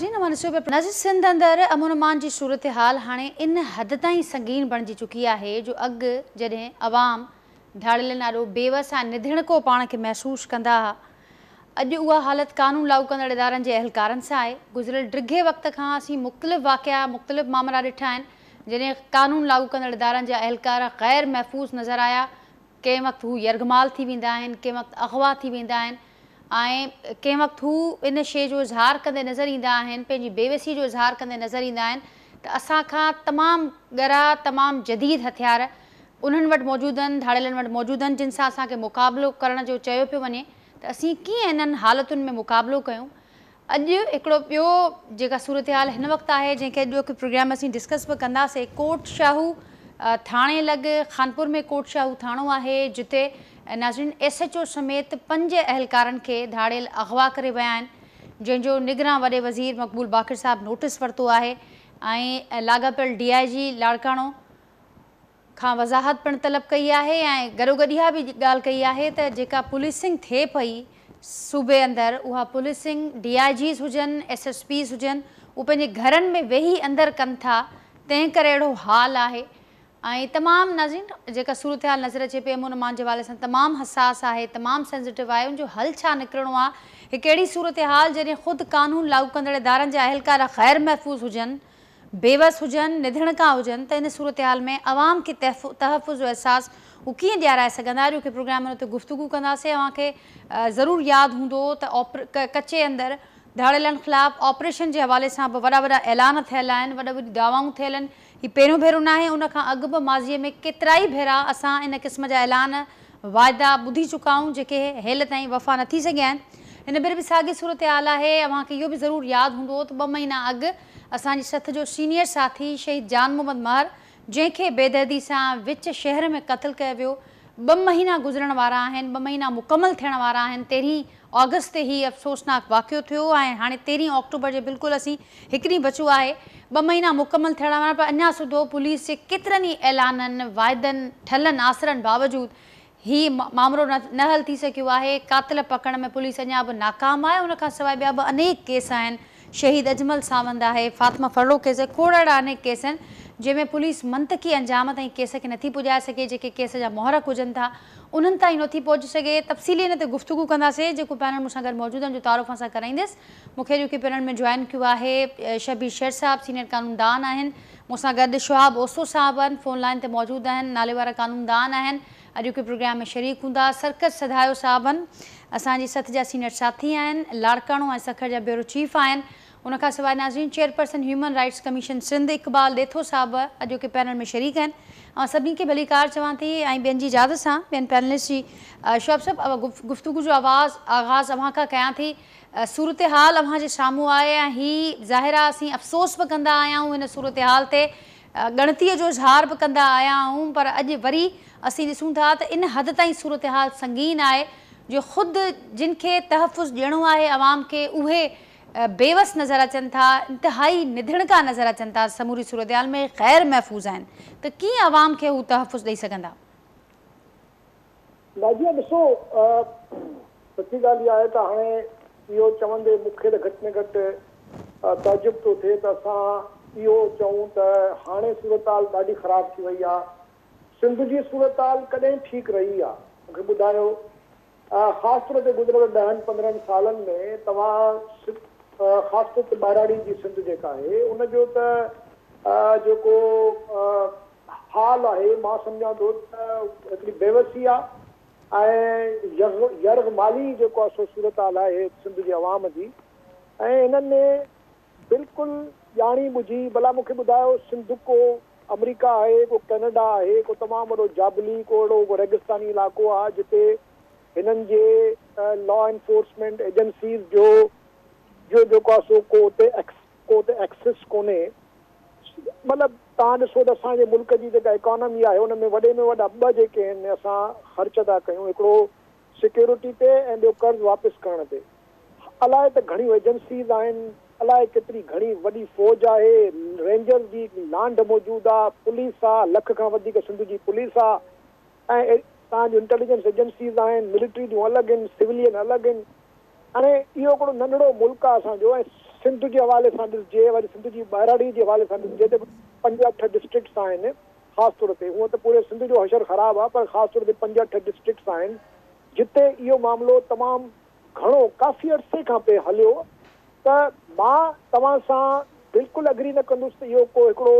नाज़रीन हमारे सूबे नाज़रीन सिंध अंदर अमन अमान की सूरत हाल हाणे इन हद ताईं संगीन बणिजी चुकी है जो अग जॾहिं अवाम ढाड़ियलनि ॾाढो बेवस ऐं निधिणको पाण खे महसूस कंदा हुआ, अॼु उहा हालत कानून लागू कंदड़ इदारनि जे अहलकारनि सां आहे। गुज़िरियल ड्रिघे वक़्त खां असीं मुख़्तलिफ़ वाक़िया मुख़्तलिफ़ मामला ॾिठा आहिनि जॾहिं कानून लागू कंदड़ इदारनि जा अहलकार ग़ैर महफ़ूज़ नज़र आया। कंहिं वक़्तु हू यरगमाल थी वेंदा आहिनि, कंहिं वक़्तु अग़वा थी वेंदा आहिनि ऐं कंहिं वक़्तु हू इन शइ जो इज़हार कंदे नज़र ईंदा आहिनि, पंहिंजी बेवसी जो इज़हार कंदे नज़र ईंदा आहिनि त असां खां तमामु ॻरा तमामु जदीद हथियार उन्हनि वटि मौजूदु आहिनि, धाड़ियलनि वटि मौजूदु आहिनि जिन सां असांखे मुक़ाबिलो करण जो चयो पियो वञे त असीं कीअं इन्हनि हालतुनि में मुक़ाबिलो कयूं। अॼु हिकिड़ो ॿियो जेका सूरत हाल हिन वक़्तु आहे जंहिंखे अॼु प्रोग्राम असीं डिस्कस बि कंदासीं, कोट शाहू थाणे लॻ खानपुर में कोट शाहू थाणो आहे जिते नाज़रीन SHO समेत 5 अहलकारनि खे धाड़ियल अग़वा करे विया आहिनि, जंहिंजो निगरां वॾे वज़ीर मक़बूल बाक़िर साहब नोटिस वरितो आहे ऐं लाॻापियल DIG लाड़काणो खां वज़ाहत पिणु तलब कई आहे ऐं गॾोगॾु इहा बि ॻाल्हि कई आहे त जेका पुलिसिंग थिए पई सूबे अंदरि उहा पुलिसिंग DIGs हुजनि SSPs हुजनि उहे पंहिंजे घरनि में वेही अंदरि कनि था, तंहिं करे अहिड़ो हाल आहे। ऐं तमामु नाज़रीन जेका सूरत हाल नज़र अचे पई अमन अमान जे हवाले सां तमामु हसास आहे, तमामु सेंसिटिव आहे, उनजो हल छा निकिरणो आहे। हिकु अहिड़ी सूरत हाल जॾहिं ख़ुदि कानून लागू कंदड़ इदारनि जा अहलकार ग़ैर महफ़ूज़ हुजनि, बेवस हुजनि, निधिणका हुजनि त इन सूरत हाल में अवाम खे तहफ़ुज़ जो अहसास हू कीअं ॾियाराए सघंदा। अॼु के प्रोग्राम में उते गुफ़्तगू कंदासीं। अव्हांखे ज़रूरु यादि हूंदो त कचे अंदरि धाड़ियलनि ख़िलाफ़ ऑपरेशन जे हवाले सां बि वॾा वॾा ऐलान थियल आहिनि, वॾी वॾी दावाऊं थियल आहिनि। हीउ पहिरियों भेरो न आहे, उनखां अॻु बि माज़ीअ में केतिरा ई भेरा असां इन क़िस्म जा ऐलान वाइदा ॿुधी चुका आहियूं जेके हेल ताईं वफ़ा न थी सघिया आहिनि। हिन भेरे बि साॻी सूरत हाल आहे। अव्हांखे इहो बि ज़रूरु यादि हूंदो त 2 महीना अॻु असांजी सथ जो सीनियर साथी शहीद जान मोहम्मद महर जंहिंखे बेदर्दी सां विच शहर में क़त्ल कयो वियो, 2 महीना गुज़रण वारा आहिनि, 2 महीना मुकमल थियण वारा आहिनि। 13 ऑगस्ट ते ही अफ़सोसनाक वाक़ियो थियो ऐं हाणे 13 अक्टूबर जे बिल्कुलु असीं हिकु ॾींहुं बचियो आहे, 2 महीना मुकमल थियण वारा, पर अञा सुधो पुलिस जे केतिरनि ई ऐलाननि वाइदनि ठलनि आसरनि बावजूदु ही मामिलो न हल थी सघियो आहे। कातिल पकड़ में पुलिस अञा बि नाकाम आहे। उनखां सवाइ ॿिया बि अनेक केस आहिनि, शहीद अजमल सावंत आहे, फातिमा फर्रो केस, खोड़ अहिड़ा अनेक केस आहिनि जंहिंमें पुलिस मंतकी अंजाम ताईं केस खे नथी पुॼाए सघे। जेके केस जा मुहरक हुजनि था उन्हनि ताईं नथी पहुची सघे। तफ़सीली हिन ते गुफ़्तगू कंदासीं। जेको पैनल मूंसां गॾु मौजूदु आहिनि जो तारुफ़ सां कराईंदसि। मूंखे जेके पैनल में जॉइन कयो आहे शबीर शेर साहब सीनियर कानूनदान आहिनि, मूंसां गॾु शुहाब ओसो साहब आहिनि, फ़ोन लाइन ते मौजूदु आहिनि, नाले वारा कानूनदान आहिनि, अॼु के प्रोग्राम में शरीक हूंदा। सरकत सधायो साहब आहिनि, असांजी सथ जा सीनियर साथी आहिनि, लाड़काणो ऐं सखर जा ब्यूरो चीफ आहिनि। उनखां सवाइ नाज़रीन chairperson human rights commission Sindh Iqbal Detho साहब अॼु के पैनल में शरीक आहिनि। ऐं सभिनी खे भलीकार चवां थी ऐं ॿियनि जी इजाज़त सां ॿियनि पैनलिस्ट जी शुआब साहब गुफ़्तगू जो आगाज़ अव्हां खां कयां थी। सूरत हाल अव्हां जे साम्हूं आहे ऐं हीअ ज़ाहिर आहे असीं अफ़सोस बि कंदा आया आहियूं हिन सूरत हाल ते, ॻणतीअ जो इज़हार बि कंदा आया आहियूं, पर अॼु वरी असीं ॾिसूं था त इन हद ताईं सूरत हाल संगीन आहे जो ख़ुदि जिन खे तहफ़ुज़ ॾियणो आहे अवाम खे उहे बेवस नज़र अचनि था, इंतिहाई निधिणका नज़र अचनि था, समूरी सूरत हाल में ग़ैर महफ़ूज़ आहिनि, त कीअं अवाम खे हू तहफ़ुज़ ॾेई सघंदा? नाज़िया ॾिसो, सची ॻाल्हि इहा आहे त हाणे इहो चवंदे मूंखे त घटि में घटि ताजुब थो थिए त असां इहो चऊं त हाणे सूरत हाल ॾाढी ख़राबु थी वई आहे। सिंध जी सूरत हाल कॾहिं ठीकु रही आहे? मूंखे ॿुधायो, ख़ासि तौर ते गुज़िरियल 10-15 सालनि में तव्हां ख़ासि तौर ते ॿाराड़ी जी सिंध जेका आहे उनजो त जेको हाल आहे मां सम्झां थो त हिकिड़ी बेवसी आहे ऐं यरगमाली जेको आहे सो सूरत हाल आहे सिंध जी अवाम जी। ऐं हिननि में बिल्कुलु ॼाणी ॿुझी, भला मूंखे ॿुधायो सिंध को अमेरिका आहे, को कैनेडा आहे, को तमामु वॾो जाबली, को अहिड़ो रेगिस्तानी इलाइक़ो आहे जिते हिननि जे लॉ एनफोर्समेंट एजेंसीज़ जो जेको आहे सो को उते एक्सेस कोन्हे। मतिलबु तव्हां ॾिसो त असांजे मुल्क जी जेका इकॉनमी आहे हुन में वॾे में वॾा 2 जेके आहिनि असां ख़र्च था कयूं, हिकिड़ो सिक्योरिटी ते ऐं ॿियो कर्ज़ु वापसि करण ते। अलाए त घणियूं एजेंसीज़ आहिनि, अलाए केतिरी घणी वॾी फ़ौज आहे, रेंजर्स जी लांड मौजूदु आहे, पुलिस आहे, 1 लख खां वधीक सिंध जी पुलिस आहे, ऐं तव्हांजो इंटेलिजेंस एजेंसीज़ आहिनि, मिलिट्री जूं अलॻि आहिनि, सिविलियन अलॻि आहिनि। हाणे इहो हिकिड़ो नंढड़ो मुल्क आहे असांजो, ऐं सिंध जे हवाले सां ॾिसिजे, वरी सिंध जी ॿाहिराड़ी जे हवाले सां ॾिसिजे त 5-8 डिस्ट्रिक्ट्स आहिनि ख़ासि तौर ते। हूअं त पूरे सिंध जो हशर ख़राबु आहे, पर ख़ासि तौर ते 5-8 डिस्ट्रिक्ट्स आहिनि जिते इहो मामिलो तमामु घणो काफ़ी अरसे खां पिए हलियो। त मां तव्हां सां बिल्कुलु अग्री न कंदुसि त इहो को हिकिड़ो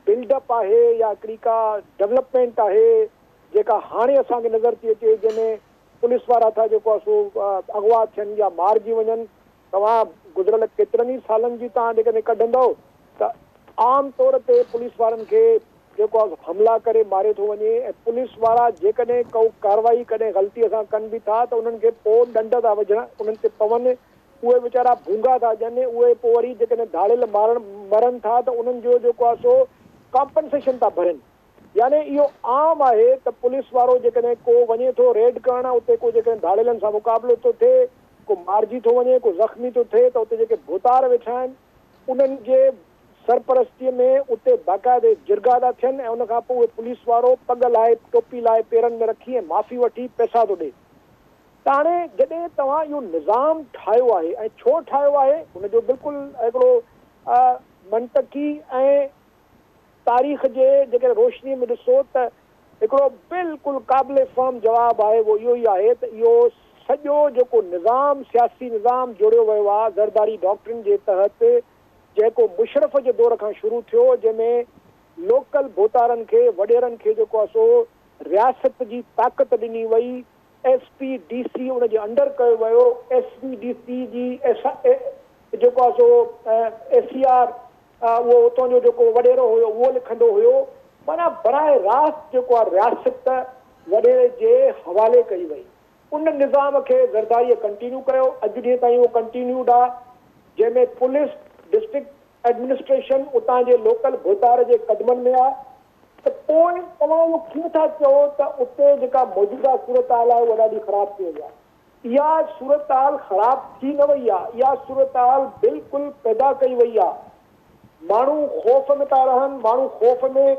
बिल्डअप आहे या हिकिड़ी का डेवलपमेंट आहे जेका हाणे असांखे नज़र थी अचे, जंहिंमें पुलिस वारा था जेको आहे सो अगवा थियनि या मारिजी वञनि। तव्हां गुज़िरियल केतिरनि ई सालनि जी तव्हां जेकॾहिं कढंदव त आम तौर ते पुलिस वारनि खे जेको आहे हमला करे मारे थो वञे, ऐं पुलिस वारा जेकॾहिं को कार्रवाई कॾहिं ग़लतीअ सां कनि बि था त उन्हनि खे पोइ ॾंड था विझण, उन्हनि ते पवनि, उहे वीचारा भूंगा था ॼनि, उहे पोइ वरी जेकॾहिं धाड़ियल मरनि था त उन्हनि जो जेको आहे सो कॉम्पनसेशन था भरनि। यानी इहो आम आहे त पुलिस वारो जेकॾहिं को वञे थो रेड करणु, उते को जेकॾहिं धाड़ियलनि सां मुक़ाबिलो थो थिए, को मारिजी थो वञे, को ज़ख़्मी थो थिए, त उते जेके भूतार वेठा आहिनि उन्हनि जे सरपरस्तीअ में उते बाक़ाइदे जिरगा था थियनि, ऐं उनखां पोइ उहे पुलिस वारो पग लाहे टोपी लाहे पेरनि में रखी ऐं माफ़ी वठी पैसा थो ॾे। त हाणे जॾहिं तव्हां इहो निज़ाम ठाहियो आहे, ऐं छो ठाहियो आहे हुनजो बिल्कुलु हिकिड़ो मंतकी ऐं तारीख़ जे जेके रोशनीअ में ॾिसो त हिकिड़ो बिल्कुलु क़ाबिल फ़हम जवाबु आहे, उहो इहो ई आहे त इहो सॼो जेको निज़ाम सियासी निज़ाम जोड़ियो वियो आहे ज़रदारी डॉक्ट्रिन जे तहत, जेको मुशरफ जे दौर खां शुरू थियो, जंहिंमें लोकल भोतारनि खे वॾेरनि खे जेको आहे सो रियासत जी ताक़त ॾिनी वई, SPDC उनजे अंडर कयो वियो, SPDC जी जेको आहे सो SCR उहो उतां जो जेको वॾेरो हुयो उहो लिखंदो हुयो। माना बराए रास्त जेको आहे रियासत वॾेरे जे हवाले कई वई। उन निज़ाम खे ज़रदारीअ कंटिन्यू कयो, अॼु ॾींहं ताईं उहो कंटिन्यूड आहे, जंहिंमें पुलिस डिस्ट्रिक्ट एडमिनिस्ट्रेशन उतां जे लोकल भोतार जे क़दमनि में आहे। त पोइ तव्हां उहो कीअं था चओ त उते जेका मौजूदा सूरत हाल आहे उहा ॾाढी ख़राबु थी वई आहे। इहा सूरत हाल ख़राबु थी न वई आहे, इहा सूरत हाल बिल्कुलु पैदा कई वई आहे। माण्हू ख़ौफ़ में था रहनि, माण्हू ख़ौफ़ में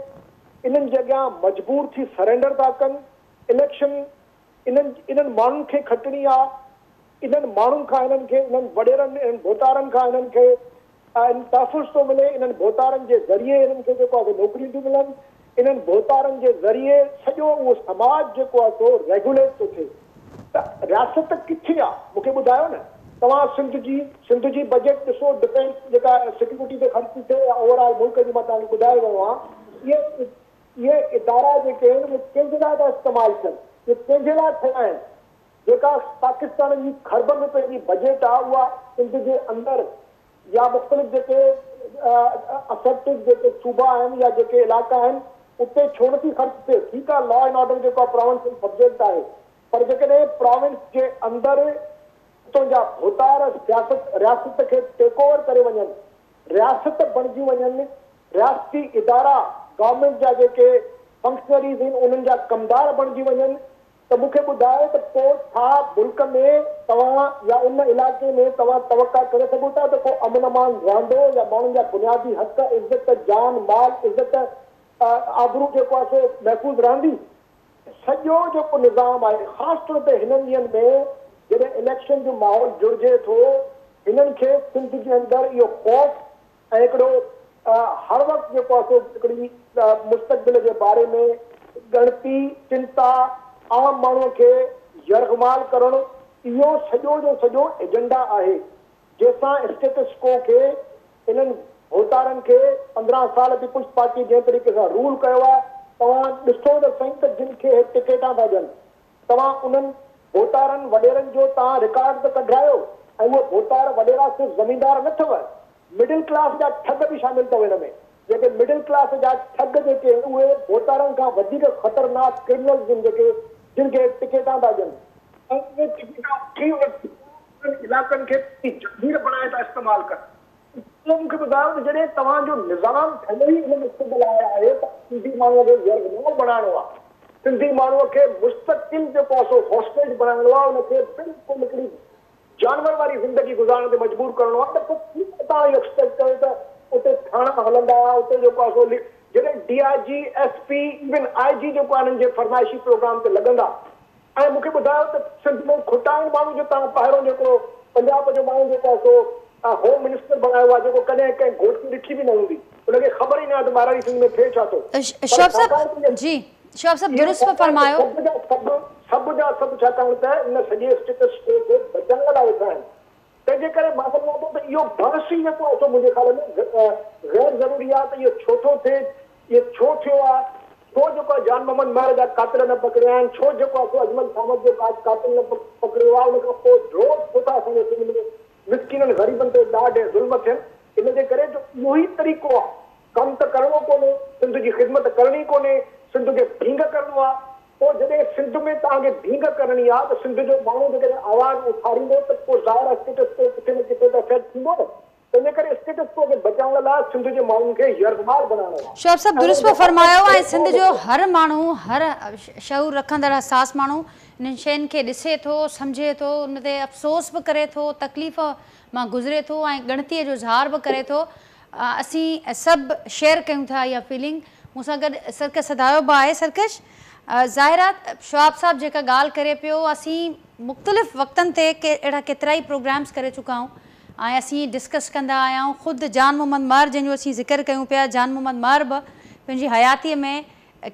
इन्हनि जे अॻियां मजबूर थी सरेंडर था कनि। इलेक्शन इन्हनि माण्हुनि खे खटणी आहे, इन्हनि माण्हुनि खां इन्हनि खे, इन्हनि वॾेरनि इन्हनि भोतारनि खां इन्हनि खे तहफ़ुज़ थो मिले, इन्हनि भोतारनि जे ज़रिए इन्हनि खे जेको आहे नौकरियूं थियूं मिलनि, इन्हनि भोतारनि जे ज़रिए सॼो उहो समाज जेको आहे सो रेगुलेट थो थिए। त रियासत किथे आहे मूंखे ॿुधायो न। तव्हां सिंध जी बजट ॾिसो, डिफेंस जेका सिक्योरिटी ते ख़र्च थिए, ओवरऑल मुल्क जी मां तव्हांखे ॿुधाए रहियो आहियां, इहे इदारा जेके आहिनि उहे कंहिंजे लाइ था इस्तेमालु थियनि, इहे कंहिंजे लाइ थिया आहिनि। जेका पाकिस्तान जी खरब रुपए जी बजट आहे उहा सिंध जे अंदरि या मुख़्तलिफ़ जेके अफेक्टिव जेके सूबा आहिनि या जेके इलाइक़ा आहिनि उते छो नथी ख़र्च थिए। ठीकु आहे, लॉ एंड ऑर्डर जेको आहे प्रोविंशियल सब्जेक्ट आहे, पर जेकॾहिं प्रोविंस जे अंदरि उतां जा भोतार रियासत खे टेक ओवर करे वञनि, रियासत बणिजी वञनि, रियासती इदारा गवर्नमेंट जा जेके फंक्शनरीज़ आहिनि उन्हनि जा कमदार बणिजी वञनि, त मूंखे ॿुधायो त पोइ छा मुल्क में तव्हां या उन इलाइक़े में तव्हां तवका करे सघो था त को अमन अमान रहंदो, या माण्हुनि जा बुनियादी हक़, इज़त, जान माल, इज़त, आबरू जेको आहे सो महफ़ूज़ रहंदी। सॼो जेको निज़ाम आहे, ख़ासि तौर ते हिननि ॾींहंनि में जॾहिं इलेक्शन जो माहौल जुड़िजे थो, हिननि खे सिंध जे अंदरि इहो ख़ौफ़ ऐं हिकिड़ो हर वक़्तु जेको आहे सो हिकिड़ी मुस्तक़बिल जे बारे में ॻणती चिंता, आम माण्हूअ खे यरगमाल करणु, इहो सॼो जो सॼो एजेंडा आहे, जंहिंसां स्टेटस को खे इन्हनि भोतारनि खे 15 साल पीपुल्स पार्टी जंहिं तरीक़े सां रूल कयो आहे। तव्हां ॾिसो त सही त जिन खे टिकेटां था ॾियनि, तव्हां उन्हनि भोतारनि वॾेरनि जो तव्हां रिकॉर्ड त कढायो, ऐं उहे भोतार वॾेरा सिर्फ़ु ज़मींदार न अथव, मिडिल क्लास जा ठग बि शामिल अथव हिन में। जेके मिडिल क्लास जा ठग जेके आहिनि उहे भोतारनि खां वधीक ख़तरनाक क्रिमिनल्स आहिनि जिन खे टिकेटां था ॾियनि, ऐं उहे टिकेटां इलाइक़नि खे जंजीर बणाए था इस्तेमालु कनि। मूंखे ॿुधायो त जॾहिं तव्हांजो निज़ाम ठहियो ई हिन मुस्तक़बिल आहे त सिंधी माण्हूअ खे यरगमाल बणाइणो आहे, सिंधी माण्हूअ खे मुस्तक़िल जेको आहे सो हॉस्टेज बणाइणो आहे, उनखे बिल्कुलु हिकिड़ी जानवर वारी ज़िंदगी गुज़ारण ते मजबूर करणो आहे। त पोइ तव्हां इहो एक्सपेक्ट कयो त उते थाणा हलंदा, उते जेको आहे सो जॾहिं DIG, SP, इवन IG जेको आहे हिननि जे फरमाइशी प्रोग्राम ते लॻंदा, ऐं मूंखे ॿुधायो त सिंध में खुटा आहिनि माण्हू जो तव्हां पहिरियों जेको पंजाब जो माण्हू जेको आहे सो होम मिनिस्टर बनायो आहे जेको कॾहिं कंहिं घोट खे ॾिठी बि न हूंदी, उनखे ख़बर ई न आहे त ॿाहिरां सिंध में थिए छा थो। शोएब साहब जी, शोएब साहब दुरुस्त फरमायो। सभु जा सभु छाकाणि त इन सॼे स्टेटस खे बचाइण लाइ वेठा आहिनि। तंहिंजे करे मां सम्झां थो त इहो बहस ई जेको आहे मुंहिंजे ख़्याल में गैर ज़रूरी आहे त इहो छो थो थिए, इहो छो थियो आहे, छो जेको आहे जान मोहम्मद महर जा कातिल न पकड़िया आहिनि, छो जेको आहे अजमल सामत जो कातिल न पकड़ियो आहे, उन खां पोइ रोज़ छो था असांजे सिंध में मिसकिननि ग़रीबनि ते ॾाढे ज़ुल्म थियनि। इन जे करे जो इहो ई तरीक़ो आहे, कमु त करिणो कोन्हे, सिंध जी ख़िदमत करणी कोन्हे, सिंध खे भींग करिणो आहे। पोइ जॾहिं सिंध में तव्हांखे भींग करणी आहे त सिंध जो माण्हू जेकॾहिं आवाज़ उथारींदो त पोइ ज़ाहिर स्टेटस को किथे न किथे त इफेक्ट थींदो न। तंहिंजे करे स्टेटस को खे बचाइण लाइ सिंध जे माण्हुनि खे यरगमार बनाइणो आहे। शोएब साहब दुरुस्त फरमायो ऐं सिंध जो हर माण्हू, हर शऊर रखंदड़ हसास माण्हू इन्हनि शयुनि खे ॾिसे थो, सम्झे थो, उन ते अफ़सोस बि करे थो, तकलीफ़ मां गुज़रे थो ऐं ॻणतीअ जो इज़हार बि करे थो। असीं सभु शेयर कयूं था इहा फीलिंग। मूंसां गॾु सरकश सदायो बि आहे। सरकश, ज़ाहिर आहे शोएब साहब जेका ॻाल्हि करे पियो, असीं मुख़्तलिफ़ वक़्तनि ते अहिड़ा केतिरा ई प्रोग्राम्स करे चुका आहियूं ऐं असीं डिस्कस कंदा आया आहियूं। ख़ुदि जान मोहम्मद महर जंहिंजो असीं ज़िक्र कयूं पिया, जान मोहम्मद महर बि पंहिंजी हयातीअ में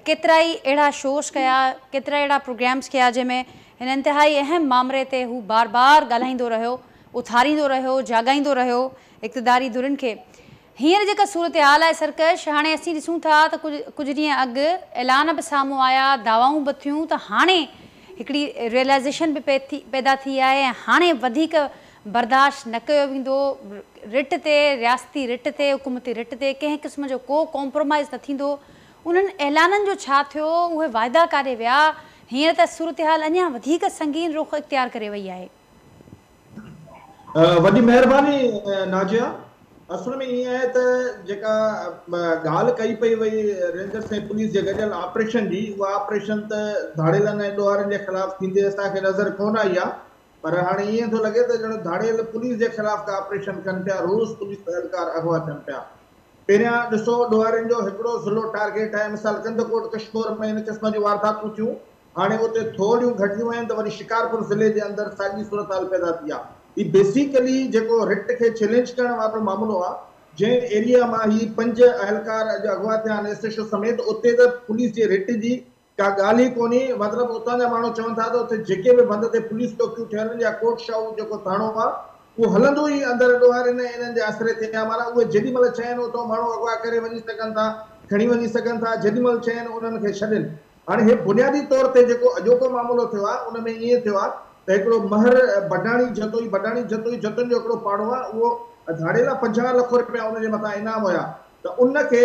केतिरा ई अहिड़ा शोज़ कया, केतिरा अहिड़ा प्रोग्राम्स कया जंहिंमें हिन इंतिहाई अहम मामले ते हू बार बार ॻाल्हाईंदो रहियो, उथारींदो रहियो, जाॻाईंदो रहियो इक़्तिदारी धुरियुनि खे। हींअर जेका सूरत हाल आहे सरकश, हाणे असीं ॾिसूं था त कुझु ॾींहं अॻु ऐलान बि साम्हूं आया, दावाऊं बि थियूं त हाणे हिकिड़ी रियलाइज़ेशन बि पैदा थी आहे ऐं हाणे वधीक बर्दाश्त न कयो वेंदो। रिट ते, रियासती रिट ते, हुकूमती रिट ते कंहिं क़िस्म जो को कॉम्प्रोमाइज़ न थींदो। उन्हनि ऐलाननि जो छा थियो, उहे वाइदा काॾे विया? हींअर त सूरत हाल अञा वधीक संगीन रुख़ इख़्तियार करे वई आहे। वॾी महिरबानी नाजिया। असल में ईअं आहे त जेका ॻाल्हि कई पई वई रेंजर्स ऐं पुलिस जे गॾियल ऑपरेशन जी, उहा ऑपरेशन त धाड़ेलनि ऐं ॾोहारनि जे ख़िलाफ़ थींदे असांखे नज़र कोन आई आहे, पर हाणे ईअं थो लॻे त ॼण धाड़ेल पुलिस जे ख़िलाफ़ का ऑपरेशन कनि पिया, रोज़ पुलिस एहलकार अगवा थियनि पिया। पहिरियां ॾिसो ॾोहारनि जो हिकिड़ो ज़िलो टारगेट आहे, मिसाल कंदकोट कश्मीर में हिन क़िस्म जूं वारदातूं थियूं, हाणे उते थोरियूं घटियूं आहिनि त वरी शिकारपुर ज़िले जे अंदरि साॻी सूरत हाल पैदा थी आहे। ही बेसिकली जेको रिट खे चैलेंज करण वारो मामलो आहे, जंहिं एरिया मां ही 5 अहलकार अॼु अगवा थिया आहिनि एसएचओ समेत, उते त पुलिस जे रिट जी का ॻाल्हि ई कोन्हे। मतिलबु उतां जा माण्हू चवनि था त उते जेके बि बंद ते पुलिस चौकियूं ठहियल आहिनि या कोट शाहू जेको थाणो आहे, उहो हलंदो ई अंदरि ॾोहारनि इन्हनि जे आसिरे ते आहे। माना उहे जेॾी महिल चवनि उतां माण्हू अगवा करे वञी सघनि था, खणी वञी सघनि था, जेॾी महिल चवनि उन्हनि खे छॾनि। हाणे हे बुनियादी तौर ते जेको अॼोको मामलो थियो आहे, उन में ईअं थियो आहे त हिकिड़ो महर बडाणी जतोई जतन जो हिकिड़ो पाड़ो आहे, उहो धाड़ेला 50 लख रुपया उनजे मथां इनाम हुया, त उनखे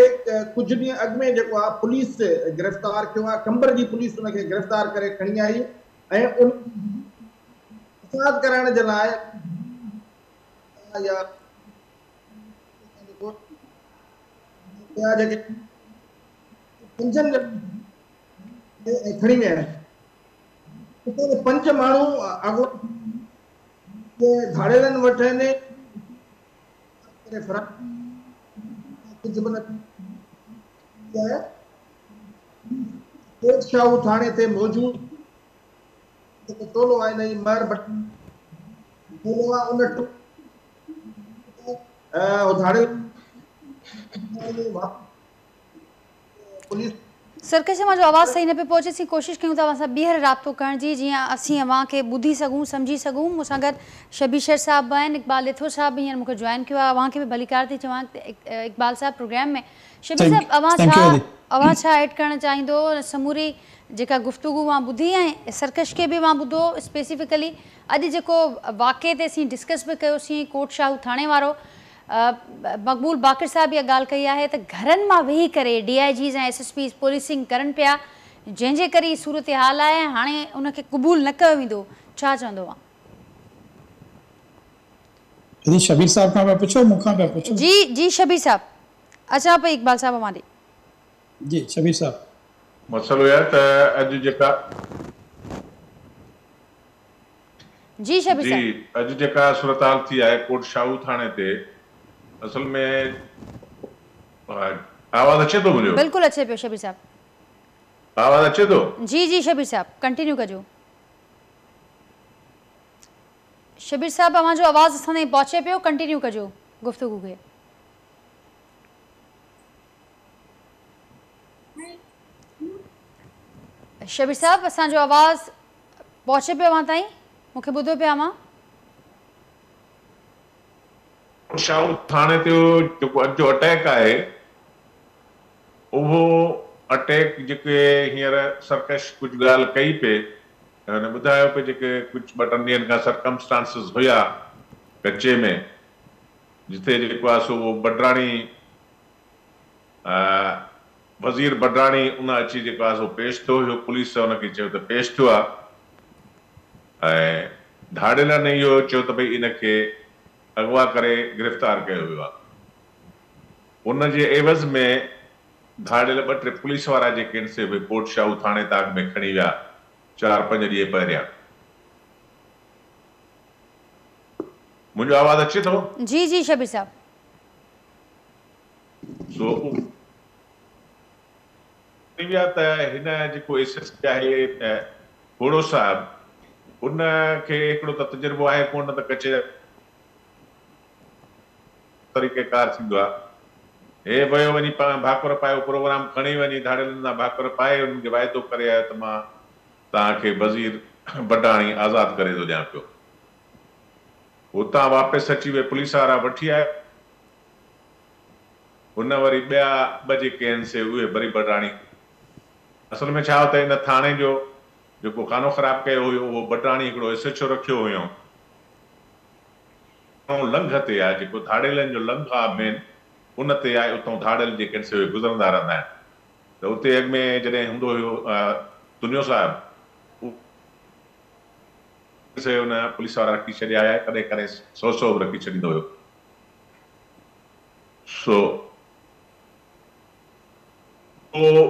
कुझु ॾींहं अॻु में जेको आहे पुलिस गिरफ़्तार कयो आहे। कंबर जी पुलिस उनखे गिरफ़्तार करे खणी आई ऐं उन फसाद कराइण जे लाइ जेके 5 खणी विया आहिनि। 5 माण्हू अगवा धाड़ेलनि वटि आहिनि, कोट शाहू थाणे ते मौजूद जेको टोलो आहे नई महर टोलो आहे, उन धाड़े पुलिस सरकश मां जो आवाज़ सही न पे पहुचे, असीं कोशिशि कयूं था असां ॿीहर राब्तो करण जी, जीअं असीं अव्हांखे ॿुधी सघूं, सम्झी सघूं। मूंसां गॾु शबीशर साहब आहिनि, इक़बाल लिथो साहब बि हींअर मूंखे जॉइन कयो आहे। अव्हांखे बि भलीकार थी चवां इक़बाल साहब प्रोग्राम में। शबीर साहब, अव्हां छा ऐड करणु चाहींदो? समूरी जेका गुफ़्तगू मां ॿुधी ऐं सरकश खे बि मां ॿुधो स्पेसिफिकली, अॼु जेको वाक़े ते असीं डिस्कस बि कयोसीं, कोट शाहू थाणे वारो, मक़बूल बाक़िर साहब इहा ॻाल्हि कई आहे त घरनि मां वेही करे DIGs ऐं SSPs पोलिसिंग करनि पिया, जंहिंजे करे सूरत हाल आहे, हाणे उनखे क़बूल न कयो वेंदो। छा चवंदो आहे? शबीर साहब खां पिया पुछो, मूंखां पिया पुछो? जी शबीर साहब, अचां पई इक़बाल साहब हमारी। जी शबीर साहब, मसलो है त अॼु जेका जी शबीर साहब, जी अॼु जेका सूरत हाल थी आहे कोट शाहू थाणे ते, असल में आवाज़ अचे थो मुंहिंजो? बिल्कुलु अचे पियो शबीर साहब, आवाज़ अचे थो? जी शबीर साहब कंटिन्यू कजो। शबीर साहब अवां जो आवाज़ असां ताईं पहुचे पियो, कंटिन्यू कजो गुफ्तगू खे। शबीर साहब असांजो आवाज़ पहुचे पियो अवां ताईं, मूंखे ॿुधो पिया मां। शाहू थाणे ते जेको अॼु जो अटैक आहे उहो अटैक जेके हींअर सरकश कुझु ॻाल्हि कई पे हुन ॿुधायो पे जेके कुझु 2-3 ॾींहंनि खां सरकमस्टांसिस हुया कच्चे में, जिथे जेको आहे सो उहो बडराणी वज़ीर बडराणी उन अची जेको आहे सो पेश थियो हुयो, पुलिस हुनखे चयो त पेश थियो आहे ऐं धाड़ेलनि ने इहो चयो त भई इनखे अगवा करे गिरफ़्तार कयो वियो आहे। उन जे एवज़ में धाड़ेल 2-3 पुलिस वारा जेके आहिनि से भई कोट शाहू थाणे ताक में खणी विया 4-5 ॾींहं पहिरियां। मुंहिंजो आवाज़ अचे थो? जी जी शबीर साहब। सो विया त हिन जेको एसएसपी आहे घोड़ो साहब उनखे हिकिड़ो त तजुर्बो आहे कोन त कचे तरीक़ेकार थींदो आहे। हे वियो वञी भाकुर पायो प्रोग्राम खणी वञी धाड़ेलनि सां भाकुर पाए उन्हनि खे वाइदो करे आयो त मां तव्हांखे वज़ीर बडराणी आज़ादु करे थो ॾियां पियो। हुतां वापसि अची उहे पुलिस वारा वठी आया। हुन वरी ॿिया 2 जेके आहिनि से उहे वरी बडराणी, असल में छा हो त हिन थाणे जो जेको खानो ख़राब कयो हुयो उहो बडराणी हिकिड़ो एसएचओ रखियो हुयो। लंघ ते आहे जेको धाड़ेलनि जो लंघ आहे मेन उन ते आहे, उतां धाड़ेल जेके आहिनि से गुज़रंदा रहंदा आहिनि। त उते अॻु में जॾहिं हूंदो हुयो दुनियो साहिबु हुन पुलिस वारा रखी छॾिया हुया, कॾहिं कॾहिं 100 बि रखी छॾींदो हुयो। सो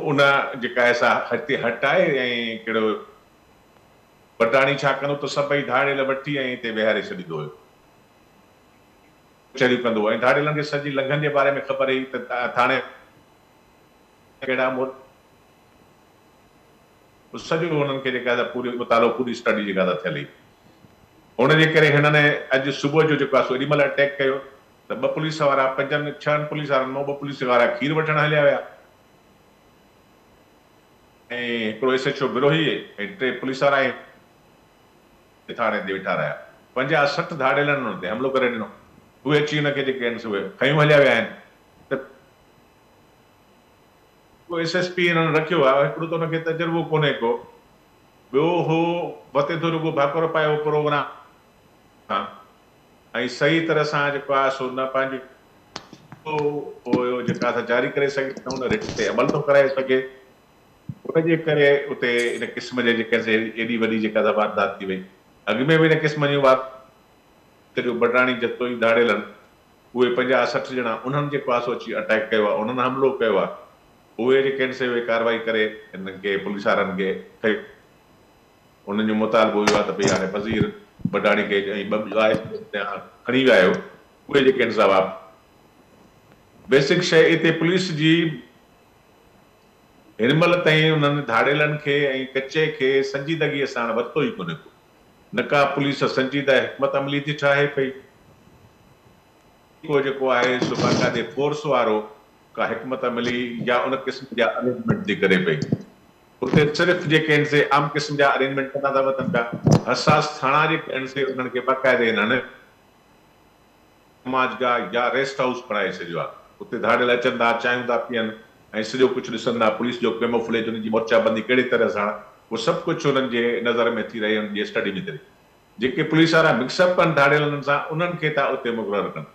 उन जेका आहे हिते हटाए ऐं कहिड़ो बडराणी छा कंदो त सभई धाड़ेल वठी ऐं हिते विहारे छॾींदो हुयो, चरियूं कंदो हुओ। ऐं धाड़ेलनि खे सॼी लंघनि जे बारे में ख़बर हुई त थाणे कहिड़ा सॼो हुननि खे जेका पूरी मुतालो पूरी स्टडी जेका थियल हुई। हुनजे करे हिननि अॼु सुबुह जो जेको आहे सो एॾी महिल अटैक कयो त 2 पुलिस वारा 5-6 पुलिस वारनि मां 2 पुलिस वारा खीर वठण हलिया विया ऐं हिकिड़ो एसएचओ विरोही ऐं 3 पुलिस वारा थाणे ते वेठा रहिया। 50-60 धाड़ेलनि हुन ते हमिलो करे ॾिनो। उहे अची हुनखे जेके आहिनि उहे खयूं हलिया विया आहिनि। त एसएसपी हिननि रखियो आहे, हिकिड़ो त हुनखे तजुर्बो कोन्हे को, ॿियो हो वते थो रुगो भाकुर पायो प्रोग्राम ऐं सही तरह सां जेको आहे सो न पंहिंजो जेका जारी करे सघे त हुन रिट ते अमल थो कराए सघे। उनजे करे उते इन क़िस्म जे जेके एॾी वॾी जेका वारदात थी वई। अॻु में बि इन क़िस्म जूं बडराणी जतो ई धाड़ेलनि उहे 50-60 ॼणा उन्हनि जेको आहे सो अची अटैक कयो आहे, उन्हनि हमलो कयो आहे। उहे जेके आहिनि से उहे कार्रवाई करे हिननि खे पुलिस वारनि खे कयो। उन्हनि जो मुतालबो हुयो आहे त भई हाणे वज़ीर बडराणी खे खणी विया आहियो। उहे जेके आहिनि सवाब बेसिक शइ हिते पुलिस जी हिन महिल ताईं उन्हनि धाड़ेलनि खे ऐं कचे खे संजीदगीअ सां वरितो ई कोन्हे को। न का पुलिस संजीदा हिकमत अमली थी ठाहे पई, को जेको आहे सो बाक़ाइदे फोर्स वारो का हिकमत अमली या उन क़िस्म जा अरेंजमेंट थी करे पई। उते सिर्फ़ु जेके आहिनि से आम क़िस्म जा अरेंजमेंट कंदा था वञनि पिया। हसास थाणा जेके आहिनि से उन्हनि खे बाक़ाइदे हिननि समाजगाह या रेस्ट हाउस बणाए छॾियो आहे। उते धाड़ेल अचनि था, चांहियूं था पीअनि ऐं सॼो कुझु ॾिसनि था। पुलिस जो कैमोफ्लेज उनजी मोर्चाबंदी कहिड़ी तरह सां उहो सभु कुझु उन्हनि जे नज़र में थी रही, उन्हनि जी स्टडी में थी रही। जेके पुलिस वारा मिक्सअप कनि धाड़ेलनि सां उन्हनि खे था उते मुक़ररु कनि।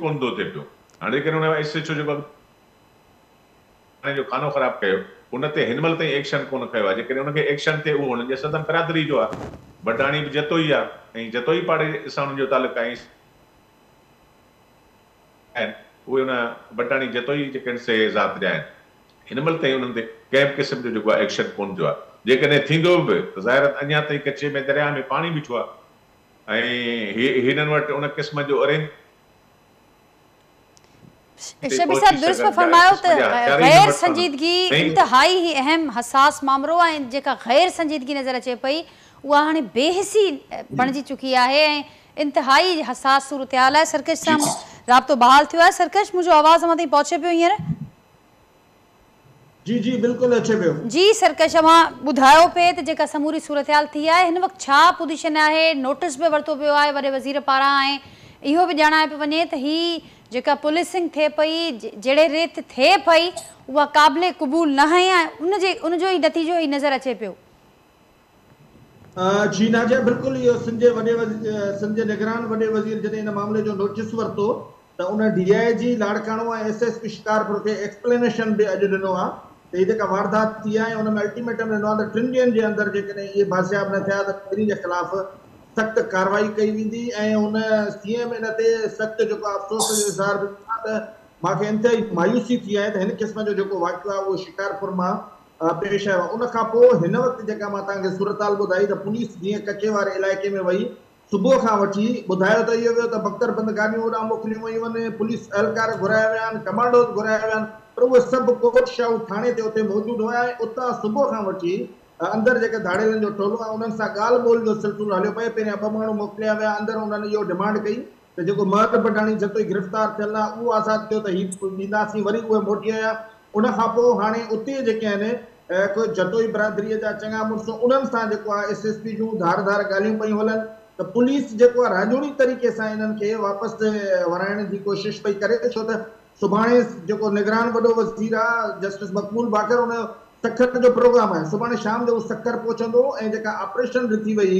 कोन थो थिए पियो। हाणे जेकॾहिं हुन एसएचओ जेको जो खानो ख़राब कयो उन ते हिन महिल ताईं एक्शन कोन कयो आहे। जेकॾहिं हुनखे एक्शन थिए उहो हुननि जे सदन बिरादरी जो आहे। बडराणी बि जतो ई आहे ऐं जतो ई पाड़े सां हुननि जो तालुक़ु आहे। उहे हुन बडराणी जतो ई जेके आहिनि से ज़ात जा आहिनि। हिन महिल ताईं हुननि ते कंहिं बि क़िस्म जो जेको आहे एक्शन कोन थियो आहे। जेकॾहिं थींदो बि त ज़ाहिर अञा ताईं कचे में दरिया में पाणी बीठो आहे ऐं हिननि वटि उन क़िस्म जो अरेंज। शबीर साहब दुरुस्त फरमायो त गैर संजीदगी इंतहाई ही अहम हसास मामलो है। जेका गैर संजीदगी नज़र अचे पई उहा हाणे बेहिसी बणिजी चुकी आहे ऐं इंतिहाई हसास सूरत हाल आहे। सरकश सां राब्तो बहाल थियो आहे। सरकश, मुंहिंजो आवाज़ अमां ताईं पहुचे पियो हींअर? जी जी बिल्कुलु अचे पियो। जी सरकश, अमां ॿुधायो पिए त जेका समूरी सूरत हाल थी आहे हिन वक़्तु छा पोजीशन आहे? नोटिस बि वरितो पियो आहे वॾे वज़ीर पारां ऐं इहो बि ॼाणाए पियो वञे त ही जेका पुलिसिंग थिए पई, जहिड़े रीति थिए पई, उहा क़ाबिले क़बूल न आहे ऐं उनजो ई नतीजो ही नज़र अचे पियो। जी नाजिया, बिल्कुलु इहो सिंध जे निगरान वॾे वज़ीर जॾहिं हिन मामले जो नोटिस वरितो त उन DIG लाड़काणो ऐं SSP शिकारपुर खे एक्सप्लेनेशन बि अॼु ॾिनो आहे त हीअ जेका वारदात थी आहे उन में अल्टीमेटम ॾिनो आहे त 3 ॾींहंनि जे अंदरि जेकॾहिं इहे बाज़ियाब न थिया त ॿिन्ही जे ख़िलाफ़ सख़्त कार्रवाई कई वेंदी ऐं उन CM इन ते सख़्त जेको अफ़सोस जो इज़हार बि कयो त मूंखे इंतिहाई मायूसी थी आहे त हिन क़िस्म जो जेको वाक़ियो आहे उहो शिकारपुर मां पेश आयो। उन खां पोइ हिन वक़्तु जेका मां तव्हांखे सूरत हाल ॿुधाई त पुलिस जीअं कचे वारे इलाइक़े में वई, सुबुह खां वठी ॿुधायो त इहो वियो त बख़्तरबंद गाॾियूं होॾां मोकिलियूं वयूं आहिनि, पुलिस एहलकार घुराया विया आहिनि, कमांडोस घुराया विया आहिनि, पर उहे सभु कोट शाहू थाणे ते उते मौजूदु हुआ ऐं उतां सुबुह खां वठी अंदरि जेके धाड़ेलनि जो टोलो आहे उन्हनि सां ॻाल्हि ॿोल जो सिलसिलो हलियो पए। पहिरियां 2 माण्हू मोकिलिया विया, अंदरि उन्हनि इहो डिमांड कई त जेको महर बडाणी जतो ई गिरफ़्तार थियल आहे उहो आज़ादु कयो त हीउ ॾींदासीं। वरी उहे मोटी आया। उन खां पोइ हाणे उते जेके आहिनि कोई जतोई बिरादरीअ जा चङा मुड़ुस, उन्हनि सां जेको आहे SSP जूं धार ॻाल्हियूं पियूं हलनि त पुलिस जेको आहे राजोड़ी तरीक़े सां इन्हनि खे वापसि वराइण जी कोशिशि पई करे, छो त सुभाणे जेको निगरान वॾो वज़ीर आहे जस्टिस मक़बूल बाकर, उन सखर जो प्रोग्राम आहे। सुभाणे शाम जो सखर पहुचंदो ऐं जेका ऑपरेशन ॾिठी वई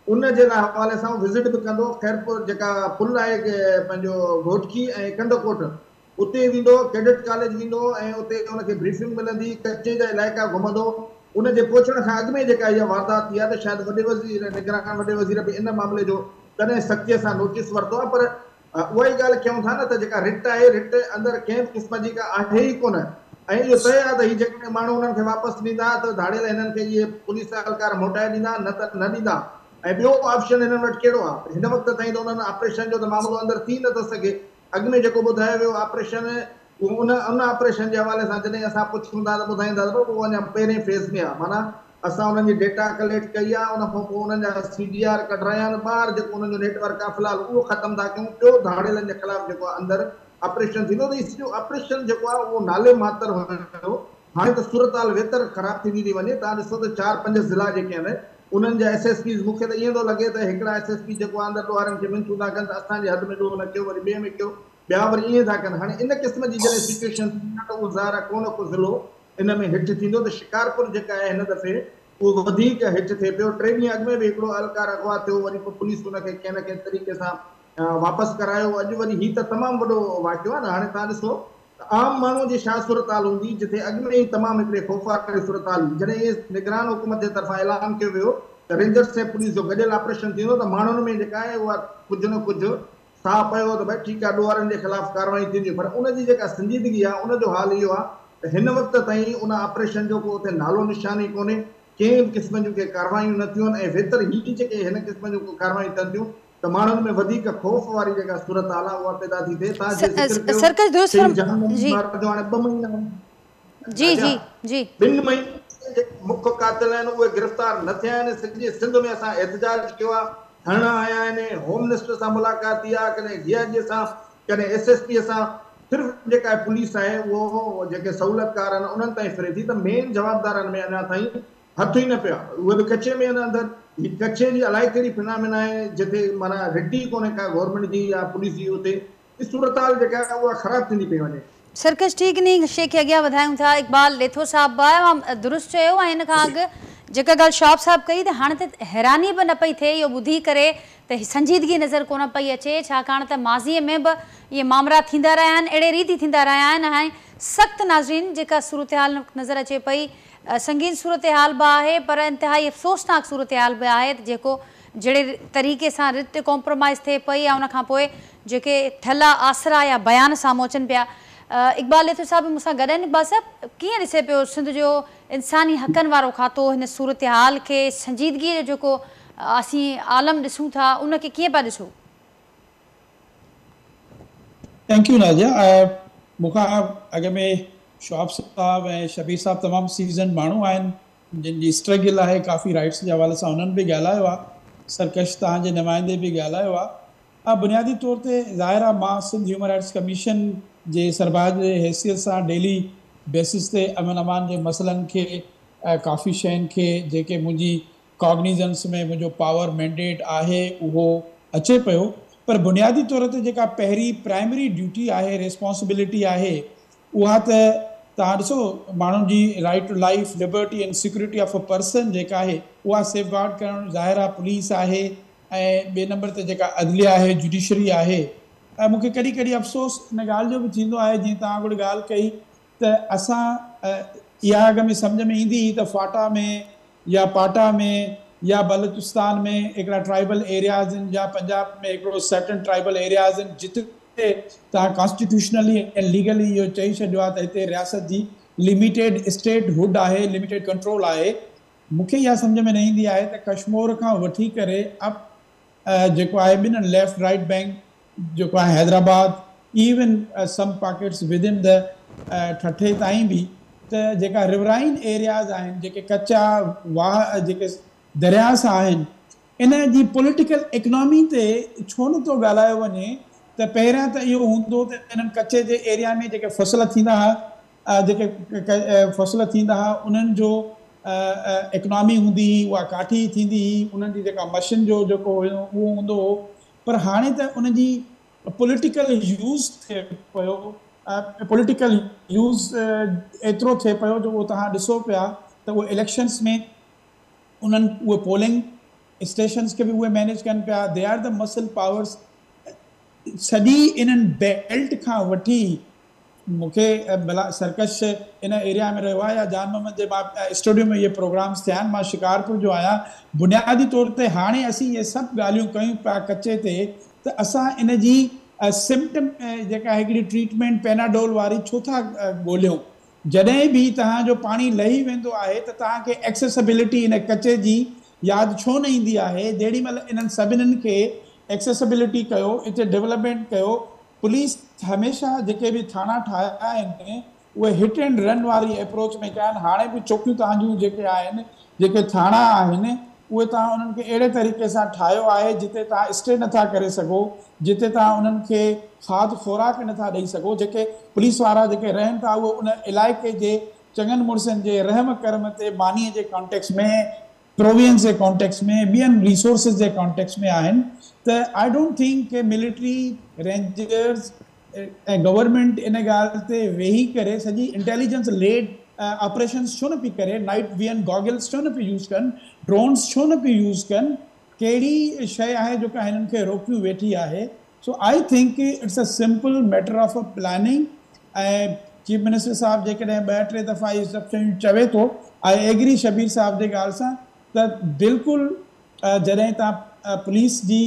उन जे हवाले सां विज़िट बि कंदो। ख़ैरपुर जेका पुल आहे पंहिंजो घोटकी ऐं कंदकोट, उते वेंदो, कैडेट कॉलेज वेंदो ऐं उते उनखे ब्रीफिंग मिलंदी, कचे जा इलाइक़ा घुमंदो। उन जे पहुचण खां अॻु में जेका इहा वारदात थी आहे त शायदि वॾे वज़ीर निगरान वॾे वज़ीर बि इन मामले जो कॾहिं सख़्तीअ सां नोटिस वरितो आहे। पर उहा ई ॻाल्हि कयूं था न त जेका रिट आहे, रिट अंदरि कंहिं क़िस्म जी का आहे ई कोन ऐं इहो तय आहे त हीअ जेकॾहिं माण्हू उन्हनि खे वापसि ॾींदा त धाड़ियल हिननि खे इहे पुलिस एहलकार मोटाए ॾींदा, न त न ॾींदा। ऐं ॿियो ऑप्शन हिननि वटि कहिड़ो आहे? हिन वक़्त ताईं त उन्हनि ऑपरेशन जो त मामिलो अंदरि थी नथो सघे। अॻु में जेको ॿुधायो वियो ऑपरेशन, उन ऑपरेशन जे हवाले सां जॾहिं असां पुछूं था त ॿुधाईंदा त उहो अञा पहिरें फेज़ में आहे। माना असां उन्हनि जी डेटा कलेक्ट कई आहे, उन खां पोइ उन्हनि जा CDR कढाया आहिनि ॿाहिरि, जेको उन्हनि जो नेटवर्क आहे फ़िलहालु उहो ख़तमु था कयूं। ॿियो धाड़ेलनि जे ख़िलाफ़ु जेको आहे अंदरि ऑपरेशन थींदो त इहो ऑपरेशन जेको आहे उहो नाले मात्र हुयो। हाणे त सूरत हाल वेतर ख़राब थींदी थी वञे। तव्हां ॾिसो त 4-5 ज़िला जेके आहिनि उन्हनि जा SSPs, मूंखे त ईअं थो लॻे त हिकिड़ा SSP जेको आहे अंदरि ॾोहारनि खे मिनथूं था कनि त असांजे हद में ॾोह न कयो, वरी ॿिए में कयो, ॿिया वरी ईअं था कनि। हाणे इन क़िस्म जी जॾहिं सिचुएशन थींदी आहे त उहो ज़ाहिर आहे को न को ज़िलो इन में हिट थींदो। त शिकारपुर जेका आहे हिन दफ़े उहो वधीक हिट थिए पियो। 3 ॾींहं अॻु में बि हिकिड़ो एहलकार अगवा थियो, वरी पोइ पुलिस उनखे कंहिं न कंहिं तरीक़े सां वापसि करायो। अॼु वरी हीउ त तमामु वॾो वाक़ियो आहे न। हाणे तव्हां ॾिसो त आम माण्हू जी छा सूरत हाल हूंदी जिथे अॻु में ई तमामु हिकिड़े ख़ौफ़नाक सूरत हाल हुई। जॾहिं इहे निगरान हुकूमत जे तरफ़ां ऐलान कयो वियो त रेंजर्स ऐं पुलिस जो गॾियल ऑपरेशन थींदो त माण्हुनि में जेका आहे उहा कुझु न कुझु साह पियो त भई ठीकु आहे, ॾोहारनि जे ख़िलाफ़ु कार्रवाई थींदी। पर उनजी जेका संजीदगी आहे उनजो हाल इहो आहे त हिन वक़्त ताईं उन ऑपरेशन जो को उते नालो निशान ई कोन्हे, कंहिं क़िस्म जूं के कार्रवायूं न थियूं आहिनि ऐं वेतर ही जेके हिन क़िस्म जूं कार्रवायूं थियनि थियूं त माण्हुनि में वधीक ख़ौफ़ वारी जेका सूरत हाल आहे उहा पैदा थी थिए। तव्हां जे ज़िक्र कयो सरकश दुरुस्त जी जो हाणे 2 महीना जी जी जी 2 महीने जे मुख्य कातिल आहिनि उहे गिरफ़्तार न थिया आहिनि। सॼे सिंध में असां एहतजाज कयो आहे, धरना आया आहिनि, होम मिनिस्टर सां मुलाक़ात थी आहे, कॾहिं DIG सां, कॾहिं SSP सां। सिर्फ़ु जेका पुलिस आहे उहो जेके सहूलियतकार आहिनि उन्हनि ताईं फिरे थी त मेन जवाबदारनि में अञा ताईं हथ ई न पिया। उहे बि कचे में आहिनि अंदरि। हीअ कचे जी अलाए कहिड़ी फिनामिना आहे जिथे माना रिटी कोन्हे का गवर्नमेंट जी या पुलिस जी। उते सूरत हाल जेका आहे उहा ख़राब थींदी पई वञे। सरकश ठीक नी शे खे अॻियां वधायूं था। इक़बाल लेथो साहब दुरुस्त चयो ऐं हिन खां अॻु जेका ॻाल्हि शॉप साहब कई त हाणे त हैरानी बि न पई थिए इहो ॿुधी करे त संजीदगी नज़र कोन पई अचे, छाकाणि त माज़ीअ में बि इहे मामला थींदा रहिया आहिनि, अहिड़े रीति थींदा रहिया आहिनि। हाणे सख़्तु नाज़रीन जेका सूरत हाल नज़र अचे पई, संगीन सूरत हाल बि आहे पर इंतिहाई अफ़सोसनाक सूरत हाल बि आहे त जेको जहिड़े तरीक़े सां रिट कॉम्प्रोमाइज़ थिए पई ऐं उनखां पोइ जेके ठला आसरा या बयान साम्हूं अचनि पिया। इक़बाल लेथो साहब मूंसां गॾु आहिनि। इक़बाल साहब कीअं ॾिसे पियो सिंध जो इंसानी हक़नि वारो खातो हिन सूरत हाल खे, संजीदगीअ जो जेको असीं आलम ॾिसूं था उनखे कीअं पिया ॾिसो? Thank U Nazia. मूंखां अॻ में शॉप साहब ऐं शबीर साहब तमामु सीज़न माण्हू आहिनि, जिन जी स्ट्रगल आहे काफ़ी राइट्स जे हवाले सां उन्हनि बि ॻाल्हायो आहे। सरकश तव्हांजे नुमाइंदे बि ॻाल्हायो आहे। बुनियादी तौर ते ज़ाहिर आहे मां सिंध ह्यूमन राइट्स कमीशन जे सरबाज जे हैसियत सां डेली बेसिस ते अमन अमान जे मसइलनि खे काफ़ी शयुनि खे जेके मुंहिंजी कॉग्निजेंस में मुंहिंजो पावर मैंडेट आहे उहो अचे पियो। पर बुनियादी तौर ते जेका पहिरीं प्राइमरी ड्यूटी आहे, रिस्पॉन्सिबिलिटी आहे, उहा त तव्हां ॾिसो माण्हुनि जी right to life, liberty and security of a person जेका आहे उहा सेफ गार्ड करणु ज़ाहिर आहे पुलिस आहे। ऐं ॿिए नंबर ते जेका अदलिया आहे, जुडिशरी आहे। मूंखे कॾहिं कॾहिं अफ़सोस इन ॻाल्हि जो बि थींदो आहे, जीअं तव्हां हिकिड़ी ॻाल्हि कई त असां इहा अॻ में सम्झ में ईंदी हुई त फाटा में या पाटा में या बलूचिस्तान में हिकिड़ा ट्राइबल एरियाज़ आहिनि, या पंजाब में हिकिड़ो सर्टन ट्राइबल एरियाज़ आहिनि जिते तव्हां कॉन्स्टिट्यूशनली ऐं लीगली इहो चई छॾियो आहे त हिते रियासत जी लिमिटेड स्टेट हुड आहे, लिमिटेड कंट्रोल आहे। मूंखे इहा सम्झ में न ईंदी आहे त कश्मीर खां वठी करे अप जेको आहे ॿिन्हिनि लेफ्ट राइट बैंक जेको आहे Hyderabad, even some pockets within the ठठे ताईं बि त जेका रिवराइन एरियाज़ आहिनि, जेके कच्चा वाह जेके दरिया सां आहिनि, इन जी पॉलिटिकल इकनॉमी ते छो नथो ॻाल्हायो वञे त पहिरियां त इहो हूंदो त इन्हनि कच्चे जे एरिया में जेके फसल थींदा हुआ, जेके फसल थींदा हुआ उन्हनि जो इकनॉमी हूंदी हुई, उहा काठी थींदी हुई, उन्हनि जी जेका मशीन जो जेको हुयो उहो हूंदो हो। पर हाणे त उन जी पॉलिटिकल यूज़ थिए पियो, पॉलिटिकल यूज़ एतिरो थिए पियो जो उहो तव्हां ॾिसो पिया त उहे इलेक्शन्स में उन्हनि उहे पोलिंग स्टेशन्स खे बि उहे मैनेज कनि पिया। दे आर द मसल पावर्स। सॼी इन्हनि बेल्ट खां वठी, मूंखे भला सरकश इन एरिया में रहियो आहे या जान मोहम्मद जे मां स्टूडियो में इहे प्रोग्राम्स थिया आहिनि, मां शिकारपुर जो आहियां। बुनियादी तौर ते हाणे असीं इहे सभु ॻाल्हियूं कयूं पिया कच्चे ते त असां इन जी सिम्पटम जेका हिकिड़ी ट्रीटमेंट पेनाडोल वारी छो था ॻोल्हियूं। जॾहिं बि तव्हांजो पाणी लही वेंदो आहे त तव्हांखे एक्सेसिबिलिटी इन कच्चे जी यादि छो न ईंदी आहे। जेॾी महिल इन्हनि सभिनीनि खे एक्सेसिबिलिटी कयो, हिते डेवलपमेंट कयो, पुलिस हमेशह जेके बि थाणा ठाहिया आहिनि उहे हिट एंड रन वारी अप्रोच में कया आहिनि। हाणे बि चौकियूं तव्हांजूं जेके आहिनि, जेके थाणा आहिनि, उहे तव्हां उन्हनि खे अहिड़े तरीक़े सां ठाहियो आहे जिते तव्हां स्टे नथा करे सघो, जिते तव्हां उन्हनि खे खाद खुराक नथा ॾेई सघो। जेके पुलिस वारा जेके रहनि था उहे उन इलाइक़े जे चङनि मुड़ुसनि जे रहम करम ते मानीअ जे कॉन्टेक्स्ट में, प्रोवियंस जे कॉन्टेक्स्ट में, ॿियनि रिसोर्सिस जे कॉन्टेक्स्ट में आहिनि। त आई डोंट थिंक के मिलिट्री, रेंजर्स ऐं गवर्नमेंट इन ॻाल्हि ते वेही करे सॼी इंटेलिजेंस लेड ऑपरेशन्स छो न पई करे, नाइट विजन गॉगल्स छो न पई यूज़ कनि, ड्रोन्स छो न पई यूज़ कनि, कहिड़ी शइ आहे जेका हिननि खे रोकियूं वेठी आहे। So I think it's a simple matter of a planning. ऐं चीफ मिनिस्टर साहब जेकॾहिं 2-3 दफ़ा इहे सभु शयूं चवे थो, आई एग्री शबीर साहब जे ॻाल्हि सां त बिल्कुलु जॾहिं तव्हां पुलिस जी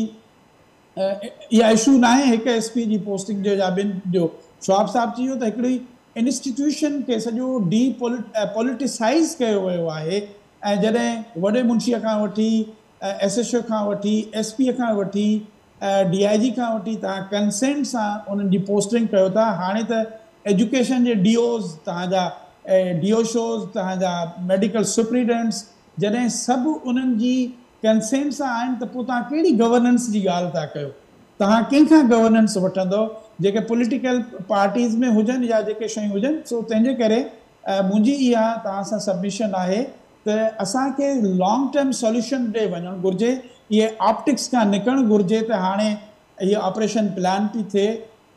इहा इशू न आहे हिकु SP जी पोस्टिंग जो या ॿिनि जो, शवाब साहब चयो त हिकिड़ी इंस्टीट्यूशन खे सॼो पॉलिटिसाइज़ कयो वियो आहे। ऐं जॾहिं वॾे मुंशीअ खां वठी SHO खां वठी SP खां वठी DIG खां वठी तव्हां कंसेंट सां उन्हनि जी पोस्टिंग कयो था। हाणे त एजुकेशन जे DOs तव्हांजा DOs तव्हांजा मेडिकल सुप्रीडेंट्स जॾहिं सभु उन्हनि जी कंसेंट सां आहिनि त पोइ तव्हां कहिड़ी गवर्नेंस जी ॻाल्हि था कयो। तव्हां कंहिंखां गवर्नेंस वठंदो, जेके पॉलिटिकल पार्टीज़ में हुजनि या जेके शयूं हुजनि। सो तंहिंजे करे मुंहिंजी इहा तव्हां सां सबमिशन आहे त असांखे लॉन्ग टर्म सॉल्यूशन ॾे वञणु घुरिजे। इहे ऑप्टिक्स खां निकिरणु घुरिजे त हाणे इहे ऑपरेशन प्लान थी थिए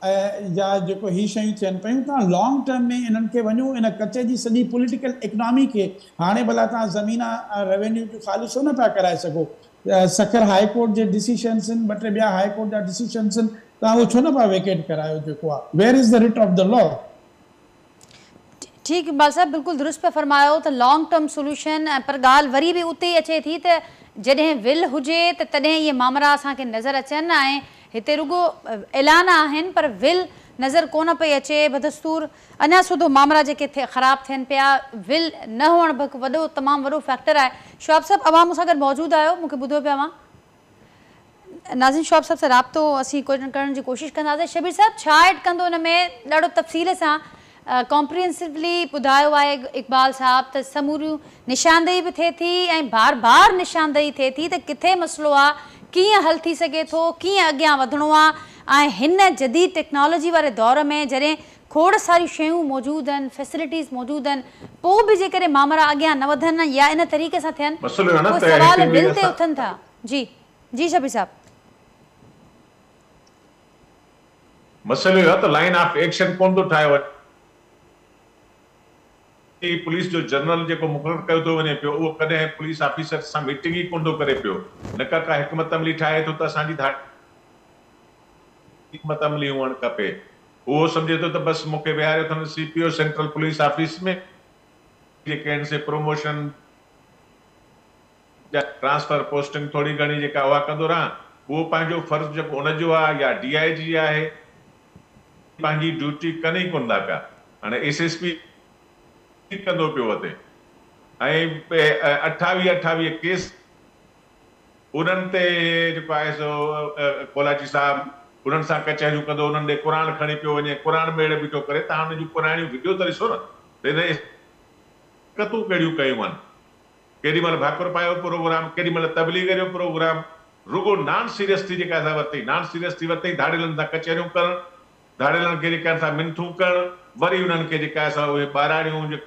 या जेको ही शयूं थियनि पियूं, तव्हां लॉन्ग टर्म में इन्हनि खे वञो, इन कच्चे जी सॼी पॉलिटिकल इकनॉमी खे। हाणे भला तव्हां ज़मीन रेवेन्यू जो ख़ाली छो न पिया कराए सघो। सखर हाई कोर्ट जे डिसीशन्स आहिनि, 2-3 ॿिया हाई कोर्ट जा डिसीशन्स आहिनि, तव्हां उहो छो न पिया वेकेट करायो जेको आहे। Where is the writ of the law. ठीकु इक़बाल साहब, बिल्कुलु दुरुस्त पे फरमायो त लॉन्ग टर्म सोल्यूशन। पर ॻाल्हि वरी बि उते ई अचे थी त जॾहिं विल हुजे त तॾहिं इहे मामला असांखे नज़र अचनि। ऐं हिते रुगो ऐलान आहिनि पर विल नज़र कोन पई अचे। बदस्तूर अञा सुधो मामला जेके ख़राब थियनि पिया, विल न हुअणु बि हिकु वॾो तमामु वॾो फैक्टर आहे। शवाब साहब अवां मूं सां गॾु मौजूदु आहियो, मूंखे ॿुधो पिया मां नाज़िन शवाब साहब सां राब्तो असीं करण जी कोशिशि कंदासीं। शबीर साहब छा ऐड कंदो हिन में ॾाढो तफ़सील सां कॉम्प्रिहेंसिवली ॿुधायो आहे इक़बाल साहब त समूरियूं निशानदेही बि थिए थी ऐं बार बार निशानदेही थिए थी त किथे मसइलो आहे, कीअं हल थी सघे थो, कीअं अॻियां वधिणो आहे। ऐं हिन जदीद टेक्नोलॉजी वारे दौर में जॾहिं खोड़ सारियूं शयूं मौजूदु आहिनि, फैसिलिटीज़ मौजूदु आहिनि, पोइ बि जेकॾहिं मामला अॻियां न वधनि या इन तरीक़े सां थियनि, उहे सवाल दिलि ते उथनि था। जी जी शबीर साहब, मसइलो इहो आहे त लाइन ऑफ एक्शन कोन थो ठाहियो वञे। पुलिस जो जनरल जेको मुक़ररु कयो थो वञे पियो, उहो कॾहिं पुलिस ऑफिसर सां मीटिंग ई कोन थो करे पियो। न का हिकमत अमली ठाहे थो त असांजी हिकमत अमली हुअणु खपे। उहो सम्झे थो त बसि मूंखे विहारियो अथनि CPO सेंट्रल पुलिस ऑफिस में, जेके आहिनि से प्रमोशन या ट्रांसफर पोस्टिंग थोरी घणी जेका उहा कंदो रहां। उहो पंहिंजो फर्ज़ जेको हुनजो आहे या DIG आहे, पंहिंजी ड्यूटी कनि ई कोन था पिया। हाणे SSP कंदो पियो वधे ऐं 28 केस उन्हनि ते जेको आहे सो कोलाची साहब उन्हनि सां कचहरियूं कंदो, उन्हनि ॾे क़ुर खणी पियो वञे, क़ुर मेड़ बीठो करे। तव्हां हुन जूं पुराणियूं वीडियो त ॾिसो न, कतूं कहिड़ियूं कयूं आहिनि। केॾी महिल भाकुर पायो प्रोग्राम, केॾी महिल तबलीग जो प्रोग्राम, रुगो नॉन सीरियस थी जेका असां वरिती, नॉन सीरियस थी वरिती, धाड़ेलनि सां कचहरियूं करणु, धाड़ेलनि खे जेके असां मिनथूं करणु, वरी उन्हनि खे जेका असां उहे ॿाराड़ियूं उहे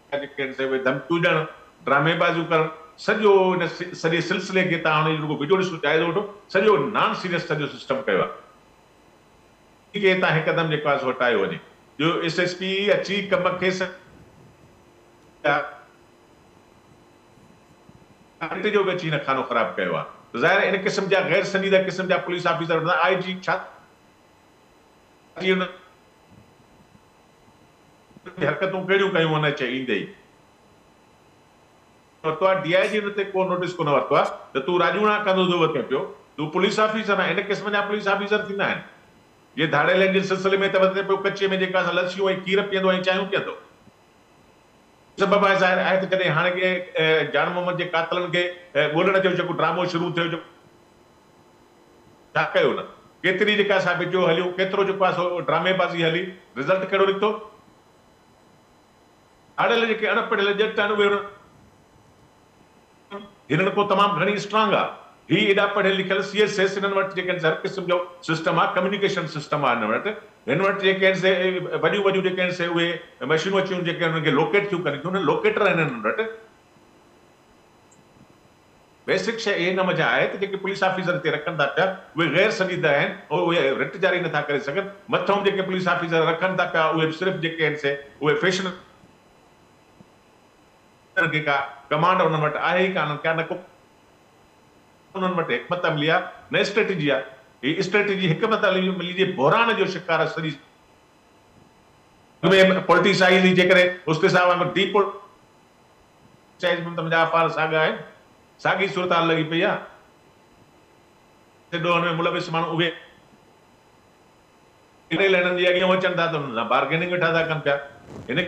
धमकियूं ॾियणु, ड्रामेबाज़ियूं करणु, सॼो हिन सॼे सिलसिले खे तव्हां हुनजो रुगो वीडियो ॾिसो, जाइज़ो वठो, सॼो नॉन सीरियस सॼो सिस्टम कयो आहे। हितां हिकदमि जेको आहे सो हटायो वञे। जो SSP अची कम खे जो बि अची हिन खानो ख़राब कयो आहे। त ज़ाहिर इन क़िस्म जा गैर संजीदा क़िस्म जा पुलिस ऑफिसर IG छा हरकतूं कहिड़ियूं कयूं हुन चई ईंदे ई वरितो आहे। DIG हुन ते को नोटिस कोन वरितो आहे त तूं राजूणा कंदो थो वठे पियो, तूं पुलिस ऑफिसर आहे। इन क़िस्म जा पुलिस ऑफिसर थींदा आहिनि। ये धाड़ेलनि जे सिलसिले में त वधे पियो कचे में जेका लस्सियूं ऐं खीर पीअंदो ऐं चांहियूं पीअंदो। सबब आहे ज़ाहिर आहे त कॾहिं हाणे के जान मोहम्मद जे कातलनि खे ॻोल्हण जो जेको ड्रामो शुरू थियो, छा कयो न, केतिरी जेका असां वीडियो हलियूं, केतिरो जेको आहे सो ड्रामेबाज़ी हली, रिज़ल्ट कहिड़ो निकितो। हाड़ेल जेके अणपढ़ियल ॼट आहिनि उहे हिननि को तमामु घणी स्ट्रांग आहे। ही एॾा पढ़ियल लिखियल CSS हिननि वटि जेके हर क़िस्म जो सिस्टम आहे, कम्युनिकेशन सिस्टम आहे हिन वटि। हिन वटि जेके आहिनि से वॾियूं वॾियूं जेके आहिनि से उहे मशीनूं अचियूं जेके हुननि खे लोकेट थियूं कनि थियूं, हुन लोकेटर आहिनि हिननि वटि। बेसिक शइ इहे न मज़ा आहे त जेके पुलिस ऑफिसर हिते रखनि था पिया उहे गैर संजीदा आहिनि, उहे रिट जारी नथा करे सघनि। मथां जेके पुलिस ऑफिसर रखनि था पिया उहे सिर्फ़ु जेके आहिनि से उहे फैशन का कमांड उन्हनि वटि आहे ई कान, क्या न को उन्हनि वटि हिकमत अमली आहे, न स्ट्रेटेजी आहे। ही स्ट्रेटेजी हिकमत अमली जे बहरान जो शिकार आहे। सॼी पॉलिटिसाइज़ जेकॾहिं उसके सां डीपोलिटिसाइज़ में मुंहिंजा अफ़ार साॻा आहिनि, साॻी सूरत हाल लॻी पई आहे। हुन में मुलविस माण्हू उहे लेणनि जे अॻियां अचनि था त हुननि सां बार्गेनिंग वेठा था कनि पिया। हिन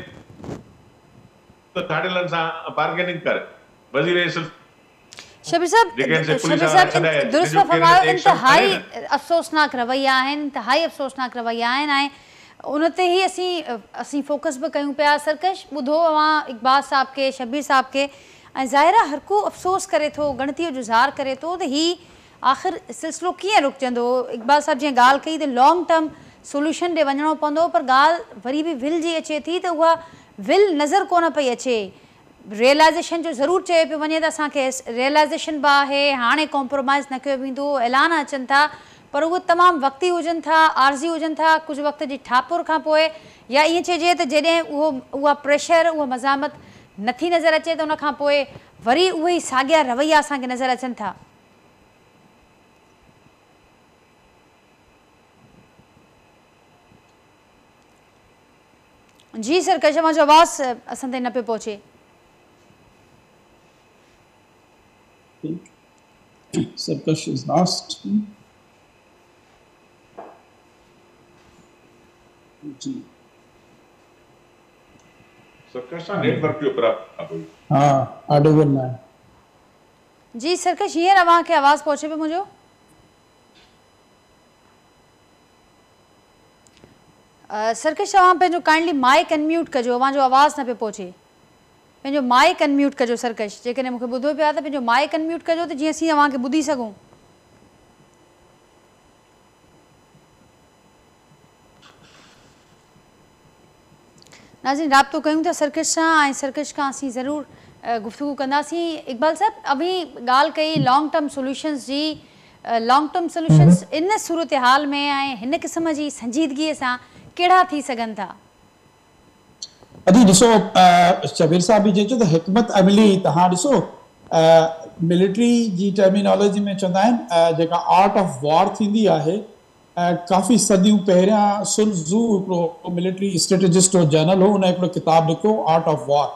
धाड़ेलनि सां बार्गेनिंग कर वज़ीर शबीर साहब दुरुस्त फरमायो, इंतहाई अफ़सोसनाक रवैया आहिनि, इंतहाई अफ़सोसनाक रवैया आहिनि। ऐं उन ते ई असीं फोकस बि कयूं पिया। सरकश ॿुधो अवां इक़बाल साहब खे, शबीर साहब खे, ऐं ज़ाहिरा हर को अफ़सोस करे थो, गणतीअ जो इज़हार करे थो त ही आख़िर सिलसिलो कीअं रुकजंदो। इक़बाल साहब जीअं ॻाल्हि कई त लॉन्ग टर्म सोल्यूशन ॾे वञिणो पवंदो, पर ॻाल्हि वरी बि विल जी अचे थी त उहा विल नज़र कोन पई अचे। रियलाइज़ेशन जो ज़रूरु चयो पियो वञे त असांखे रियलाइज़ेशन बि आहे, हाणे कॉम्प्रोमाइज़ न कयो वेंदो, ऐलान अचनि था, पर उहे तमामु वक़्ती हुजनि था, आर्ज़ी हुजनि था, कुझु वक़्त जी ठापुर खां पोइ, या ईअं चइजे त जॾहिं उहा प्रेशर, उहा मज़ामत नथी नज़र अचे त उन खां पोइ वरी उहे ई साॻिया रवैया असांखे नज़र अचनि था। जी सरकश, मुंहिंजो आवाज़ असां ताईं न पियो पहुचे। Sarkash is lost. सरकश सां नेटवर्क जो प्रॉब्लम। हाँ, ऑडिबल ना। जी सरकश, हींअर अव्हांखे आवाज़ पहुचे पियो मुंहिंजो? सरकश तव्हां पंहिंजो काइंडली माइक अनम्यूट कजो, अवां जो आवाज़ न पियो पहुचे। पंहिंजो माइक अनम्यूट कजो सरकश, जेकॾहिं मूंखे ॿुधो पियो आहे त पंहिंजो माइक अनम्यूट कजो त जीअं असीं अव्हांखे ॿुधी सघूं। नाज़रीन, राब्तो कयूं था सरकश सां ऐं सरकश खां असीं ज़रूरु गुफ्तगू कंदासीं। इकबाल साहब, अभी ॻाल्हि कई लॉन्ग टर्म सॉल्यूशंस जी, लॉन्ग टर्म सॉल्यूशंस इन सूरत हाल में ऐं हिन क़िस्म जी संजीदगीअ सां कहिड़ा थी सघनि था? अजी ॾिसो, शबीर साहब बि चए थो त हिकमत अमली, तव्हां ॾिसो मिलिट्री जी टर्मिनोलॉजी में चवंदा आहिनि जेका आर्ट ऑफ वॉर थींदी आहे, काफ़ी सदियूं पहिरियां सुन ज़ू हिकिड़ो मिलिट्री स्ट्रेटेजिस्ट हो, जनरल हो, हुन हिकिड़ो किताबु लिखो आर्ट ऑफ वॉर।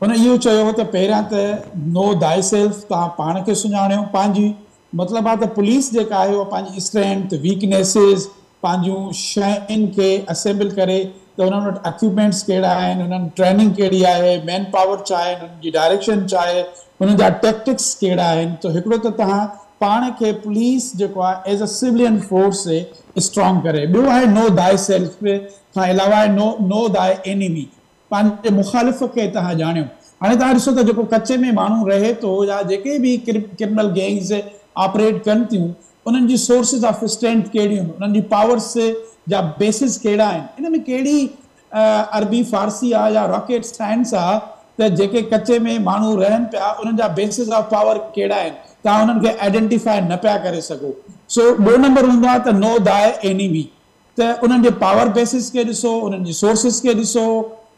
हुन इहो चयो त पहिरियां त नो दाई सेल्फ, तव्हां पाण खे सुञाणियो, पंहिंजी मतिलबु आहे त पुलिस जेका आहे उहा पंहिंजी स्ट्रेंथ, वीकनेसिस, पंहिंजूं शयुनि खे असेंबल करे त उन्हनि वटि इक्विपमेंट्स कहिड़ा आहिनि, उन्हनि ट्रेनिंग कहिड़ी आहे, मैन पावर छा आहे, उन्हनि जी डायरेक्शन छा आहे, उन्हनि जा टैक्टिक्स कहिड़ा आहिनि। त हिकिड़ो त तव्हां पाण खे पुलिस जेको आहे as a civilian force strong करे, ॿियो आहे नो दाई सेल्फ खां अलावा आहे नो दाई एनिमी, पंहिंजे मुखालिफ़ खे तव्हां ॼाणियो। हाणे तव्हां ॾिसो त जेको कच्चे में माण्हू रहे थो या जेके बि क्रिमिनल गैंग्स ऑपरेट कनि थियूं, उन्हनि जी सोर्सिस ऑफ स्ट्रेंथ कहिड़ियूं आहिनि, उन्हनि जी पावर्स जा बेसिस कहिड़ा आहिनि, इन में कहिड़ी अरबी फारसी आहे या रॉकेट साइंस आहे, त जेके कच्चे में माण्हू रहनि पिया उन्हनि जा बेसिस ऑफ पावर कहिड़ा आहिनि, तव्हां उन्हनि खे आइडेंटिफाई न पिया करे सघो। सो ॿियो नंबर हूंदो आहे त नो दाए एनिमी, त उन्हनि जे पावर बेसिस खे ॾिसो, उन्हनि जी सोर्सिस खे ॾिसो,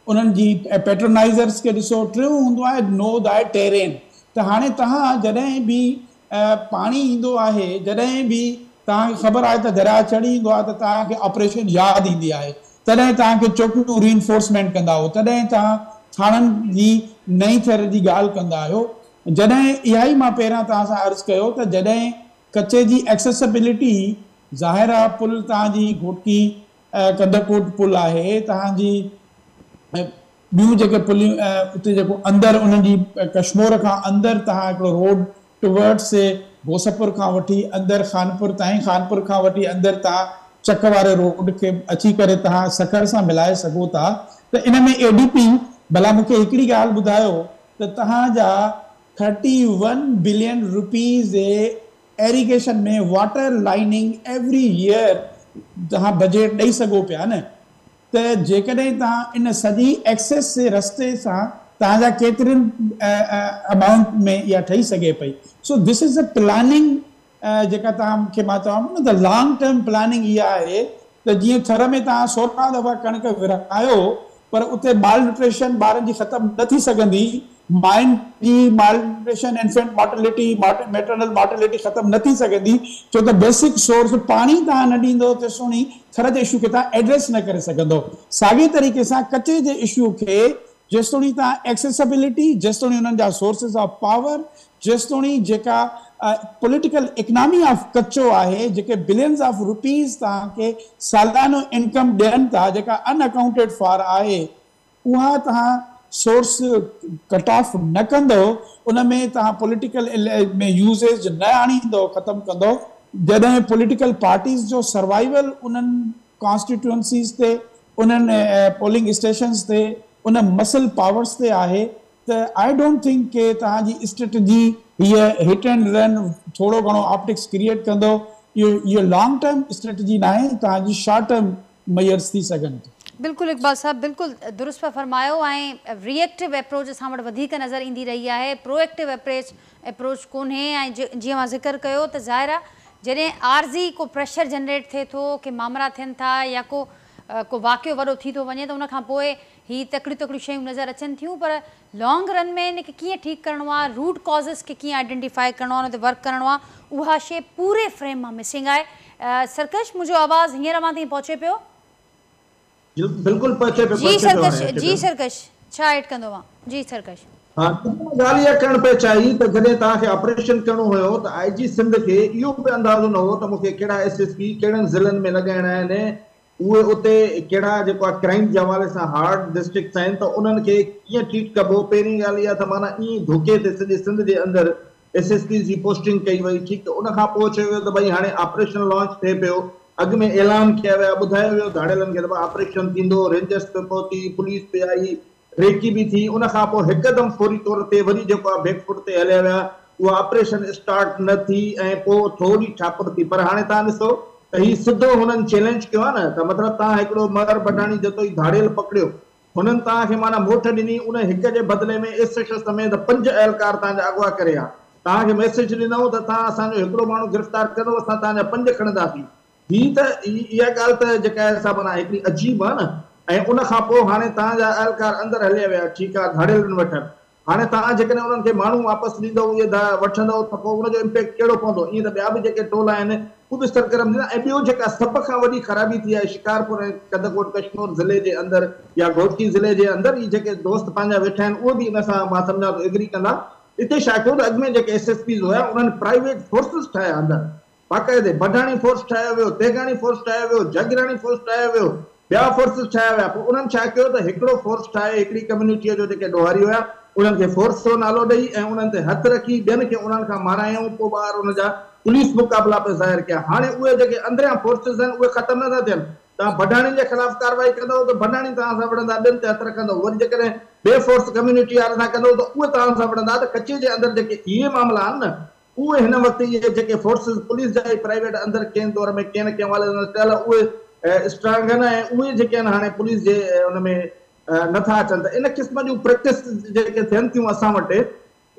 उन्हनि जी पैट्रोनाइज़र्स खे ॾिसो। टियों हूंदो आहे नो दाए टेरेन, त हाणे तव्हां जॾहिं बि पाणी ईंदो आहे, जॾहिं बि तव्हांखे ख़बर आहे त दरिया चढ़ी ईंदो आहे त तव्हांखे ऑपरेशन यादि ईंदी आहे, तॾहिं तव्हांखे चौकियूं रीइंफोर्समेंट कंदा हो, तॾहिं तव्हां थाणनि जी नई तरह जी ॻाल्हि कंदा आहियो। जॾहिं इहा ई मां पहिरियां तव्हां सां अर्ज़ु कयो त जॾहिं कचे जी एक्सेसिबिलिटी, ज़ाहिर आहे पुल तव्हांजी घोटकी कंदकोट पुल आहे, तव्हांजी ॿियूं जेके पुलियूं उते जेको अंदरि उन्हनि जी कश्मीर खां अंदरि तव्हां हिकिड़ो रोड टुवर्ड्स गोसपुर खां वठी अंदरि खानपुर ताईं, खानपुर खां वठी अंदरि तव्हां चक वारे रोड खे अची करे तव्हां सखर सां मिलाए सघो था। त इन में एडीपी, भला मूंखे हिकिड़ी ॻाल्हि ॿुधायो त तव्हांजा 31 बिलियन रुपीज़ एरिगेशन में वाटर लाइनिंग एवरी ईयर तव्हां बजेट ॾेई सघो पिया न, त जेकॾहिं तव्हां इन सॼी एक्सेस जे रस्ते सां तव्हांजा केतिरनि अमाउंट में इहा ठही सघे पई। So this is a planning जेका तव्हांखे मां चवां न त लॉन्ग टर्म प्लानिंग इहा आहे त जीअं थर में तव्हां 16 दफ़ा कणिक विरायो पर उते माल न्यूट्रिशन ॿारनि जी ख़तमु न थी सघंदी, माइनि जी माल nutrition, infant mortality, maternal mortality ख़तमु न थी सघंदी, छो त बेसिक सोर्स पाणी तव्हां न ॾींदो त सुणी थर जे इशू खे तव्हां एड्रेस न करे सघंदो। साॻिए तरीक़े सां कचे जे इशू खे जेसितोणी तव्हां एक्सेसिबिलिटी, जेसितोणी उन्हनि जा सोर्सिस ऑफ पावर, जेसितोणी जेका पॉलिटिकल इकनॉमी ऑफ कचो आहे, जेके बिलियंस ऑफ रुपीज़ तव्हांखे सालानो इनकम ॾियनि था, जेका अनअकाउंटेड फॉर आहे, उहा तव्हां सोर्स कट ऑफ न कंदो, उन में तव्हां पॉलिटिकल में यूज़ेज न आणींदो, ख़तमु कंदो, जॾहिं पॉलिटिकल पार्टीज़ जो सर्वाइवल उन्हनि कॉन्स्टिट्यूएंसीज़ ते, उन्हनि पोलिंग स्टेशन्स ते, उन मसल पावर्स ते आहे, त आई डोंट थिंक के तव्हांजी स्ट्रेटजी हीअ हिट एंड रन थोरो घणो ऑप्टिक्स क्रिएट कंदो, इहो लॉन्ग टर्म स्ट्रेटजी न आहे, तव्हांजी शॉर्ट टर्म मयर्स थी सघनि थी। बिल्कुलु इक़बाल साहब, बिल्कुलु दुरुस्त पिया फरमायो। ऐं रिएक्टिव अप्रोच असां वटि वधीक नज़र ईंदी रही आहे, प्रोएक्टिव अप्रोच कोन्हे। ऐं जीअं मां ज़िक्र कयो त ज़ाहिर आहे जॾहिं आर्ज़ी को प्रेशर जनरेट थिए थो, के मामला थियनि था या को वाक़ियो वॾो थी थो वञे, त उनखां पोइ ही तकड़ियूं तकड़ियूं शयूं नज़र अचनि थियूं, पर लॉन्ग रन में इनखे कीअं ठीकु करिणो आहे, रूट कॉज़िस खे कीअं आइडेंटिफाई करिणो आहे, उन ते वर्क करिणो आहे, उहा शइ पूरे फ्रेम मां मिसिंग आहे। सरकश, मुंहिंजो आवाज़ हींअर मां ताईं पहुचे पियो? बिल्कुलु पहुचे पियो। जी सरकश, छा ऐड कंदो मां? जी सरकश। हाँ, ॻाल्हि इहा करणु पए चाही त जॾहिं तव्हांखे ऑपरेशन करणो हुयो त IG सिंध खे इहो बि अंदाज़ो न हो त मूंखे कहिड़ा SSP कहिड़नि ज़िलनि में लॻाइणा आहिनि, उहे उते कहिड़ा जेको आहे क्राइम जे हवाले सां हार्ड डिस्ट्रिक्ट्स आहिनि, त उन्हनि खे कीअं ट्रीट कबो। पहिरीं ॻाल्हि इहा त माना ईअं धोखे ते सॼे सिंध जे अंदरि SSP जी पोस्टिंग कई वई, ठीकु, उन खां पोइ चयो वियो त भई हाणे ऑपरेशन लॉन्च थिए पियो, अॻु में ऐलान कया विया, ॿुधायो वियो धाड़ेलनि खे त ऑपरेशन थींदो, रेंजर्स पे पहुती, पुलिस पे आई, रेकी बि थी, उन खां पोइ हिकदमि फौरी तौर ते वरी जेको आहे बैकफुट ते हलिया विया, उहा ऑपरेशन स्टार्ट न थी ऐं पोइ थोरी छापर थी। पर हाणे तव्हां ॾिसो त हीउ सिधो हुननि चैलेंज कयो आहे न, त मतिलबु तव्हां हिकिड़ो मगर बडाणी जेतो ई धाड़ेल पकड़ियो, हुननि तव्हांखे माना मोठ ॾिनी, उन हिक जे बदिले में एसएच समेत 5 एहलकार तव्हांजा अगवा करे आ। तव्हांखे मैसेज ॾिनऊं त तव्हां असांजो हिकिड़ो माण्हू गिरफ़्तार कंदो, असां तव्हांजा 5 खणंदासीं। हीअ त इहा ॻाल्हि त जेका आहे सा माना हिकिड़ी अजीब आहे न। ऐं उन खां पोइ हाणे तव्हांजा एहलकार अंदरि हलिया विया, ठीकु आहे, धाड़ेलनि वठनि। हाणे तव्हां जेकॾहिं उन्हनि खे माण्हू वापसि ॾींदव, उहे वठंदव, त पोइ उनजो इम्पैक्ट कहिड़ो पवंदो? ईअं त ॿिया बि जेके टोला आहिनि उहे बि सरगर्म थींदा। ऐं ॿियो जेका सभ खां वॾी ख़राबी थी आहे शिकारपुर ऐं कदकोट कश्मीर ज़िले जे अंदरि या घोटकी ज़िले जे अंदरि, इहे जेके दोस्त पंहिंजा वेठा आहिनि उहे बि इन सां मां सम्झां थो एग्री कंदा। हिते छा कयो त अॻु में जेके SSPs हुया उन्हनि प्राइवेट फोर्सिस ठाहिया अंदरि, बाक़ाइदे बडाणी फोर्स ठाहियो वियो, तेगाणी फोर्स ठाहियो वियो, जागीराणी फोर्स ठाहियो वियो, ॿिया फोर्सिस ठाहिया विया। पोइ उन्हनि छा कयो त हिकिड़ो फोर्स ठाहे हिकिड़ी कम्युनिटीअ जो जेके ॾोहारी हुया उन्हनि खे फोर्स जो नालो ॾेई ऐं उन्हनि ते हथु रखी ॿियनि खे उन्हनि खां मारायूं। पोइ ॿार उनजा पुलिस मुक़ाबला पे ज़ाहिर कया। हाणे उहे जेके अंदरियां फोर्सिस आहिनि उहे ख़तमु नथा थियनि। तव्हां बडाणी जे ख़िलाफ़ कार्रवाई कंदव त बडाणी तव्हां सां विढ़ंदा, ॿियनि ते हथु रखंदव। वरी जेकॾहिं ॿिए फोर्स कम्युनिटी वारनि सां कंदव त उहे तव्हां सां विढ़ंदा। त कचे जे अंदरि जेके इहे मामला आहिनि न, उहे हिन वक़्तु इहे जेके फोर्सिस पुलिस जा ई प्राइवेट अंदरि कंहिं दौर में कंहिं न कंहिं वाले थियल उहे स्ट्रांग आहिनि ऐं उहे जेके आहिनि हाणे पुलिस जे हुन में नथा अचनि। त इन क़िस्म जूं प्रैक्टिस जेके थियनि थियूं असां वटि,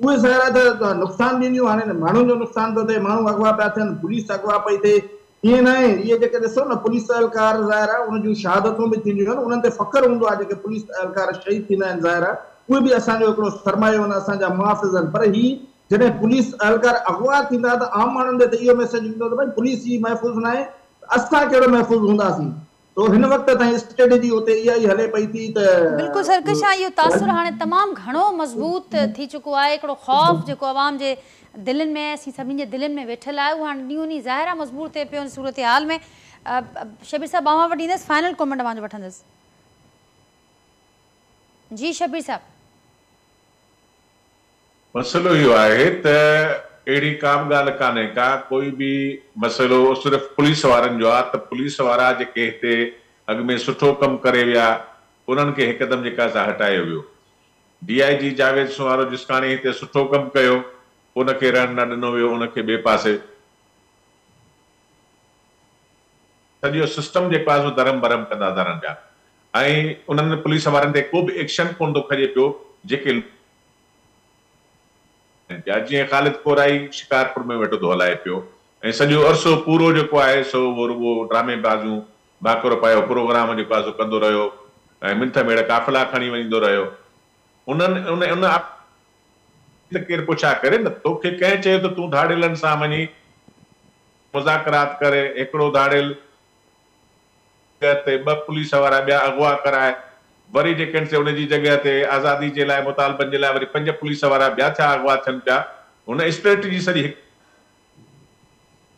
उहे ज़ाहिर त नुक़सान ॾींदियूं। हाणे माण्हुनि जो नुक़सान थो थिए, माण्हू अगवा पिया थियनि, पुलिस अगवा पई थिए। ईअं न आहे। इहे जेके ॾिसो न पुलिस एहलकार ज़ाहिर आहे उन जूं शहादतूं बि थींदियूं आहिनि, उन्हनि ते फ़ख्रु हूंदो आहे। जेके पुलिस एहलकार शहीद थींदा आहिनि ज़ाहिर आहे उहे बि असांजो हिकिड़ो सरमायो आहिनि, असांजा मुहाफ़िज़ आहिनि। पर ही जॾहिं पुलिस एहलकार अगवा थींदा त आम माण्हुनि ते इहो मैसेज ईंदो त भई पुलिस ही महफ़ूज़ न आहे, असां कहिड़ो महफ़ूज़ हूंदासीं। तो हिन वक़्त ताईं स्ट्रेटेजी उते इहा ई हले पई थी। त बिल्कुलु सरकशा, इहो तासुर हाणे तमामु घणो मज़बूत थी चुको आहे। हिकिड़ो ख़ौफ़ जेको आवाम जे दिलनि में, असीं सभिनी जे दिलनि में वेठल आहे, उहो हाणे ॾींहों ॾींहुं ज़ाहिर आहे मज़बूत थिए पियो सूरत हाल में। शबीर साहब मां वटि ईंदसि, फाइनल कॉमेंट तव्हांजो वठंदसि। जी शबीर साहब। मसइलो इहो आहे त अहिड़ी का बि ॻाल्हि कान्हे का, कोई बि मसइलो सिर्फ़ु पुलिस वारनि जो आहे त पुलिस वारा जेके हिते अॻु में सुठो कमु करे विया उन्हनि खे हिकदमि जेका सा हटायो वियो। DIG जावेद सुवारो जिसकाणी हिते सुठो कमु कयो, उनखे रहण न ॾिनो वियो, उनखे ॿिए पासे सॼो सिस्टम जेको आहे सो धरम भरम कंदा था रहनि पिया। ऐं उन्हनि पुलिस वारनि ते को बि एक्शन कोन थो खणे पियो। जेके जीअं ख़ालिद कोराई शिकारपुर में वेठो थो हलाए पियो ऐं सॼो अरसो पूरो जेको आहे सो उहो रुॻो ड्रामे बाज़ूं भाकुर पायो प्रोग्राम जेको आहे सो कंदो रहियो ऐं मिंथ मेड़ काफ़िला खणी वेंदो रहियो। उन केरु पुछा करे न, तोखे कंहिं चयो त तूं धाड़ेलनि सां वञी मुज़ाकरात करे, हिकिड़ो धाड़ेल ते 2 पुलिस वारा ॿिया अगवा कराए, वरी जेकॾहिं से उनजी जॻह ते आज़ादी जे लाइ मुतालबनि जे लाइ वरी 5 पुलिस वारा ॿिया छा अगवा थियनि पिया। हुन स्ट्रेटजी सॼी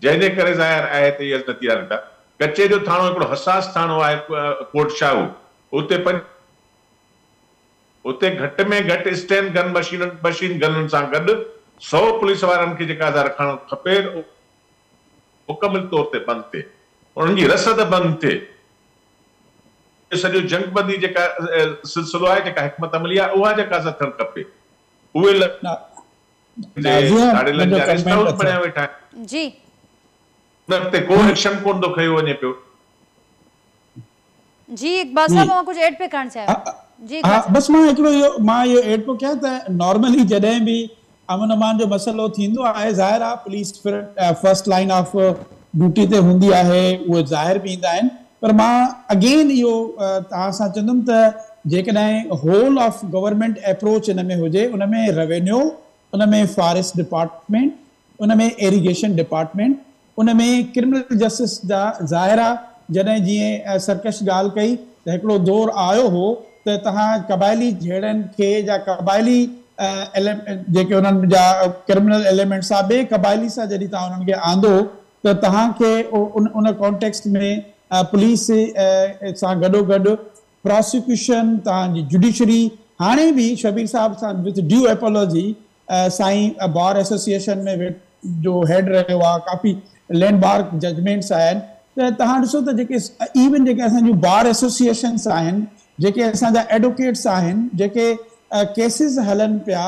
जंहिंजे करे ज़ाहिर आहे त इहे नतीजा निकिता। कचे जो थाणो हिकिड़ो हसास थाणो आहे कोट शाहू, उते घटि में घटि स्टैन गन मशीन गननि सां गॾु 100 पुलिस वारनि खे जेका रखणु खपे, मुकमिल तौर ते बंदि थिए, उन्हनि जी रसद बंदि थिए। सॼो जंगबंदी जेका सिलसिलो आहे, जेका हिकमत अमली आहे, उहा जेका थियणु खपे। उहे जी को एक्शन कोन थो खयो वञे पियो। जी इकबाल साहब मां कुझु ऐड पे करणु चाहियां। जी बस मां इहो ऐड पियो कयां त नॉर्मली जॾहिं बि अमन अमान जो मसइलो थींदो आहे, ज़ाहिर आहे police first line of duty ते हूंदी आहे, उहे ज़ाहिर बि ईंदा आहिनि। पर मां अगेन इहो तव्हां सां चवंदुमि त जेकॾहिं होल ऑफ गवर्नमेंट अप्रोच हिन में हुजे, उन में रेवेन्यू, उन में फॉरेस्ट डिपार्टमेंट, उन में इरिगेशन डिपार्टमेंट, उन में क्रिमिनल जस्टिस जा ज़ाहिर आहे। जॾहिं जीअं सरकश ॻाल्हि कई त हिकिड़ो दौर आयो हो त तव्हां क़बाइली झेड़नि खे या क़बाइली जेके उन्हनि जा क्रिमिनल एलिमेंट्स आहे, ॿिए क़बाइली सां जॾहिं तव्हां उन्हनि खे आंदो त तव्हांखे उन कॉन्टेक्स्ट में पुलिस सां गॾोगॾु प्रोसिक्यूशन, तव्हांजी जुडिशरी, हाणे बि शबीर साहब सां विथ ड्यू एपोलॉजी साईं बार एसोसिएशन में जो हेड रहियो आहे, काफ़ी लैंडमार्क जजमेंट्स आहिनि, त तव्हां ॾिसो त जेके इवन जेके असांजूं बार एसोसिएशन्स आहिनि, जेके असांजा एडवोकेट्स आहिनि, जेके केसिस हलनि पिया,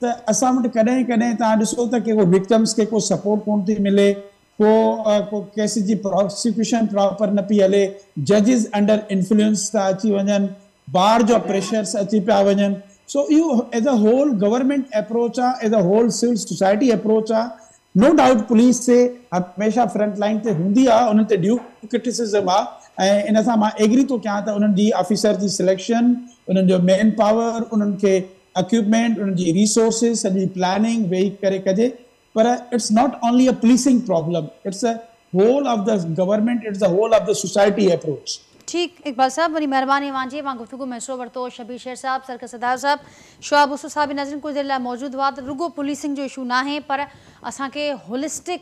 त असां वटि कॾहिं कॾहिं तव्हां ॾिसो त को विक्टम्स खे को सपोर्ट कोन थी मिले, को केस जी प्रोसिक्यूशन प्रॉपर न पई हले, जजिस अंडर इन्फ्लुएंस था अची वञनि, बार जो प्रेशर्स अची पिया वञनि। सो इहो as a whole government approach आहे, as a whole civil society approach आहे। नो डाउट पुलिस से हमेशा फ्रंट लाइन ते हूंदी आहे, उन्हनि ते ड्यू क्रिटिसिज्म आहे, ऐं इन सां मां एग्री थो कयां त उन्हनि जी ऑफिसर जी सिलेक्शन, उन्हनि जो मैन पावर, उन्हनि खे इक्विपमेंट, उन्हनि जी रिसोर्सिस, सॼी प्लानिंग वेही करे कजे, पर it's not only a policing problem, it's a whole of the government, it's the whole of the society approach. ठीक इकबाल साहब, वरी महिरबानी वांझे मां गुफ्तगू में हिसो वरितो। शबीर शेर साहब, सरकस सदार साहब, शुआब उसो साहब बि नज़रनि कुछ देर लाइ मौजूद हुआ। त रुगो पुलिसिंग जो इशू न आहे, पर असांखे होलिस्टिक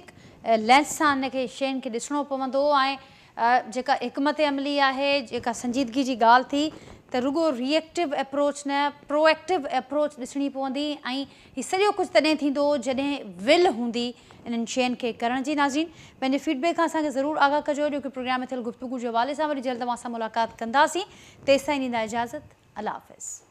लेंस सां हिनखे शयुनि खे ॾिसणो पवंदो, ऐं जेका हिकमत अमली आहे, जेका संजीदगी जी ॻाल्हि थी, त रुगो रिएक्टिव अप्रोच न प्रोएक्टिव अप्रोच ॾिसणी पवंदी, ऐं हीउ सॼो कुझु तॾहिं थींदो जॾहिं विल हूंदी इन्हनि शयुनि खे करण जी। नाज़रीन, पंहिंजे फीडबैक खां असांखे ज़रूरु आगाह कजो, ॼो की प्रोग्राम में थियल गुफ़्तगू जे हवाले सां वरी जल्द तव्हां सां मुलाक़ात कंदासीं। तेसिताईं ॾींदा इजाज़त, अल्लाह हाफ़िज़।